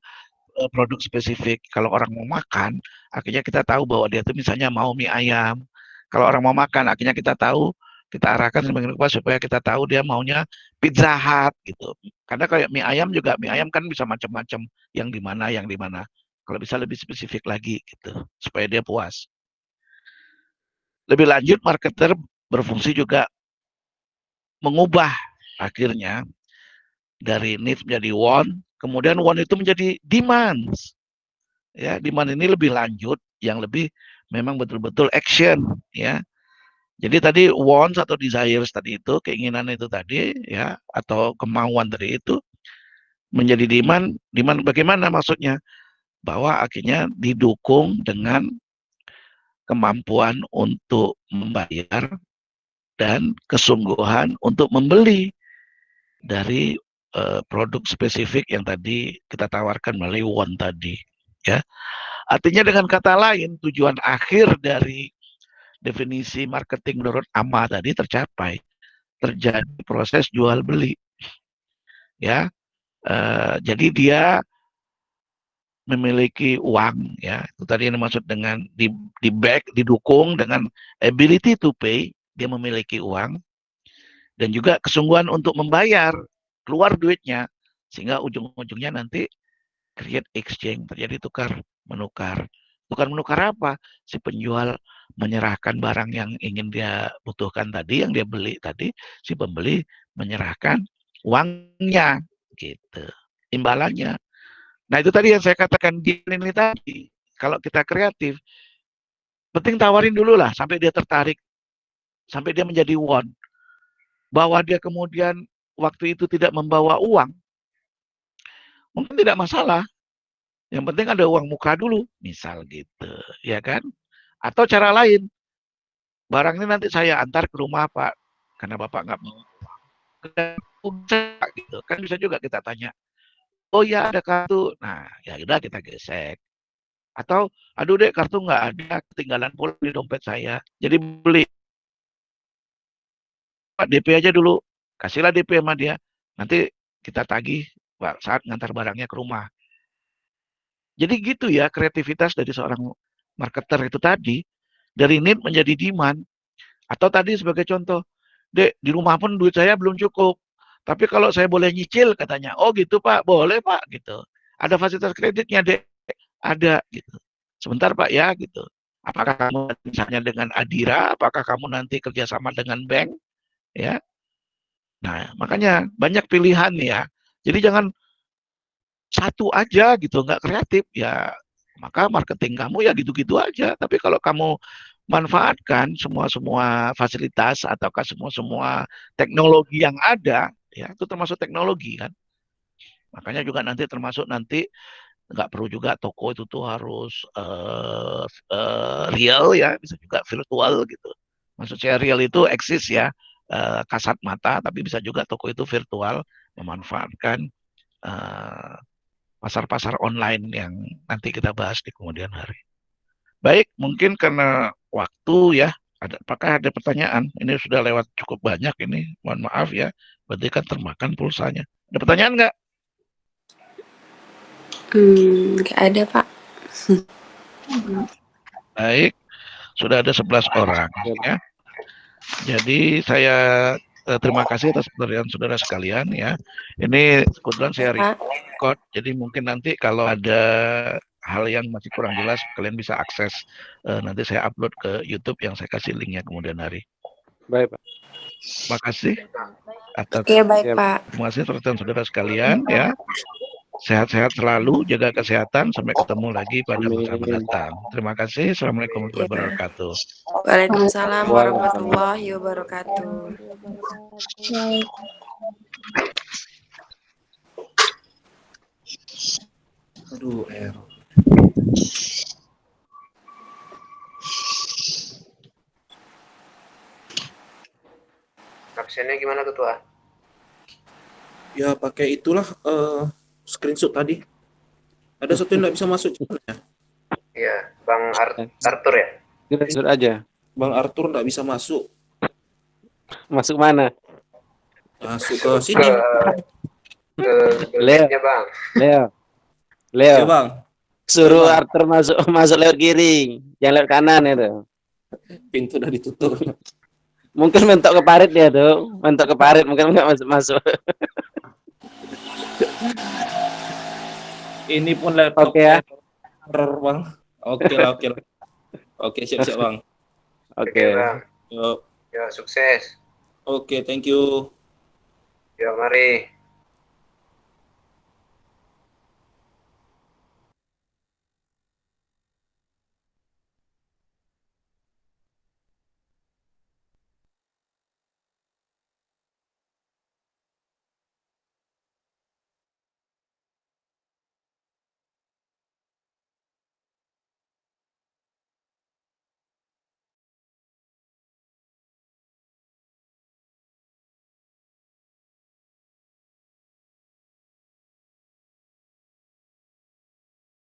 produk spesifik. Kalau orang mau makan, akhirnya kita tahu bahwa dia tuh misalnya mau mie ayam. Kalau orang mau makan, akhirnya kita tahu, kita arahkan semakin rupa supaya kita tahu dia maunya Pizza Hut gitu. Karena kayak mie ayam juga, mie ayam kan bisa macam-macam, yang di mana, yang di mana. Kalau bisa lebih spesifik lagi gitu, supaya dia puas. Lebih lanjut, marketer berfungsi juga mengubah akhirnya dari need menjadi want, kemudian want itu menjadi demands. Ya, demand ini lebih lanjut, yang lebih memang betul-betul action, ya. Jadi tadi wants atau desires tadi itu, keinginan itu tadi, ya, atau kemauan tadi itu menjadi demand. Demand bagaimana maksudnya? Bahwa akhirnya didukung dengan kemampuan untuk membayar dan kesungguhan untuk membeli dari produk spesifik yang tadi kita tawarkan melalui want tadi, ya. Artinya dengan kata lain, tujuan akhir dari definisi marketing menurut AMA tadi tercapai, terjadi proses jual beli, ya. Jadi dia memiliki uang, ya. Itu tadi yang dimaksud dengan di back, didukung dengan ability to pay, dia memiliki uang dan juga kesungguhan untuk membayar, keluar duitnya, sehingga ujung-ujungnya nanti create exchange, terjadi tukar menukar. Tukar menukar apa? Si penjual menyerahkan barang yang ingin dia butuhkan tadi, yang dia beli tadi, si pembeli menyerahkan uangnya, gitu. Imbalannya. Nah, itu tadi yang saya katakan di ini tadi. Kalau kita kreatif, penting tawarin dulu lah sampai dia tertarik, sampai dia menjadi want. Bahwa dia kemudian waktu itu tidak membawa uang, mungkin tidak masalah. Yang penting ada uang muka dulu, misal gitu, ya kan? Atau cara lain, barang ini nanti saya antar ke rumah Pak, karena Bapak nggak mau gitu. Kan bisa juga kita tanya, oh ya ada kartu, nah ya udah kita gesek. Atau, aduh dek kartu nggak ada, ketinggalan pula di dompet saya. Jadi beli, Pak DP aja dulu, kasihlah DP sama dia, nanti kita tagih saat ngantar barangnya ke rumah. Jadi gitu ya kreativitas dari seorang marketer itu tadi, dari need menjadi demand. Atau tadi sebagai contoh, Dek, di rumah pun duit saya belum cukup. Tapi kalau saya boleh nyicil katanya, oh gitu Pak, boleh Pak gitu. Ada fasilitas kreditnya Dek, ada gitu. Sebentar Pak ya gitu. Apakah kamu misalnya dengan Adira, apakah kamu nanti kerjasama dengan bank, ya? Nah, makanya banyak pilihan ya. Jadi jangan satu aja gitu, nggak kreatif ya. Maka marketing kamu ya gitu-gitu aja. Tapi kalau kamu manfaatkan semua fasilitas ataukah semua teknologi yang ada, ya itu termasuk teknologi kan. Makanya juga nanti termasuk nanti nggak perlu juga toko itu tuh harus real ya, bisa juga virtual gitu. Maksud saya real itu eksis ya, kasat mata, tapi bisa juga toko itu virtual memanfaatkan eh, pasar-pasar online yang nanti kita bahas di kemudian hari. Baik, mungkin karena waktu ya, apakah ada pertanyaan? Ini sudah lewat cukup banyak ini, mohon maaf ya, berarti kan termakan pulsanya. Ada pertanyaan nggak? Nggak ada, Pak. Baik, sudah ada 11 orang ya. Jadi saya terima kasih atas perhatian saudara sekalian ya. Ini kebetulan saya record, jadi mungkin nanti kalau ada hal yang masih kurang jelas, kalian bisa akses. Nanti saya upload ke YouTube yang saya kasih linknya kemudian hari. Baik, Pak. Terima kasih atas Baik, Pak. informasi perhatian saudara sekalian ya. Sehat-sehat selalu, jaga kesehatan, sampai ketemu lagi pada masa mendatang. Terima kasih. Assalamualaikum warahmatullahi wabarakatuh. Waalaikumsalam warahmatullahi wabarakatuh. Aduh, error. Absennya gimana ketua? Ya pakai itulah screenshot tadi. Ada satu yang nggak bisa masuk channelnya. Iya, Bang Arthur ya. Screenshot aja. Bang Arthur nggak bisa masuk. Masuk mana? Masuk ke sini. Ke Leo. linknya Bang. Leo. Ya Leo. Bang. Suruh Bang. Arthur masuk lewat kiri, jangan lewat kanan itu. Pintu udah ditutup. Mungkin mentok ke parit dia tuh, mentok ke parit mungkin nggak masuk. Ini pun laptop Oke ya. error Bang. Oke lah, oke lah. Oke, siap-siap Bang. Oke. Bang. Yo. Ya, sukses. Oke, thank you. Ya, mari.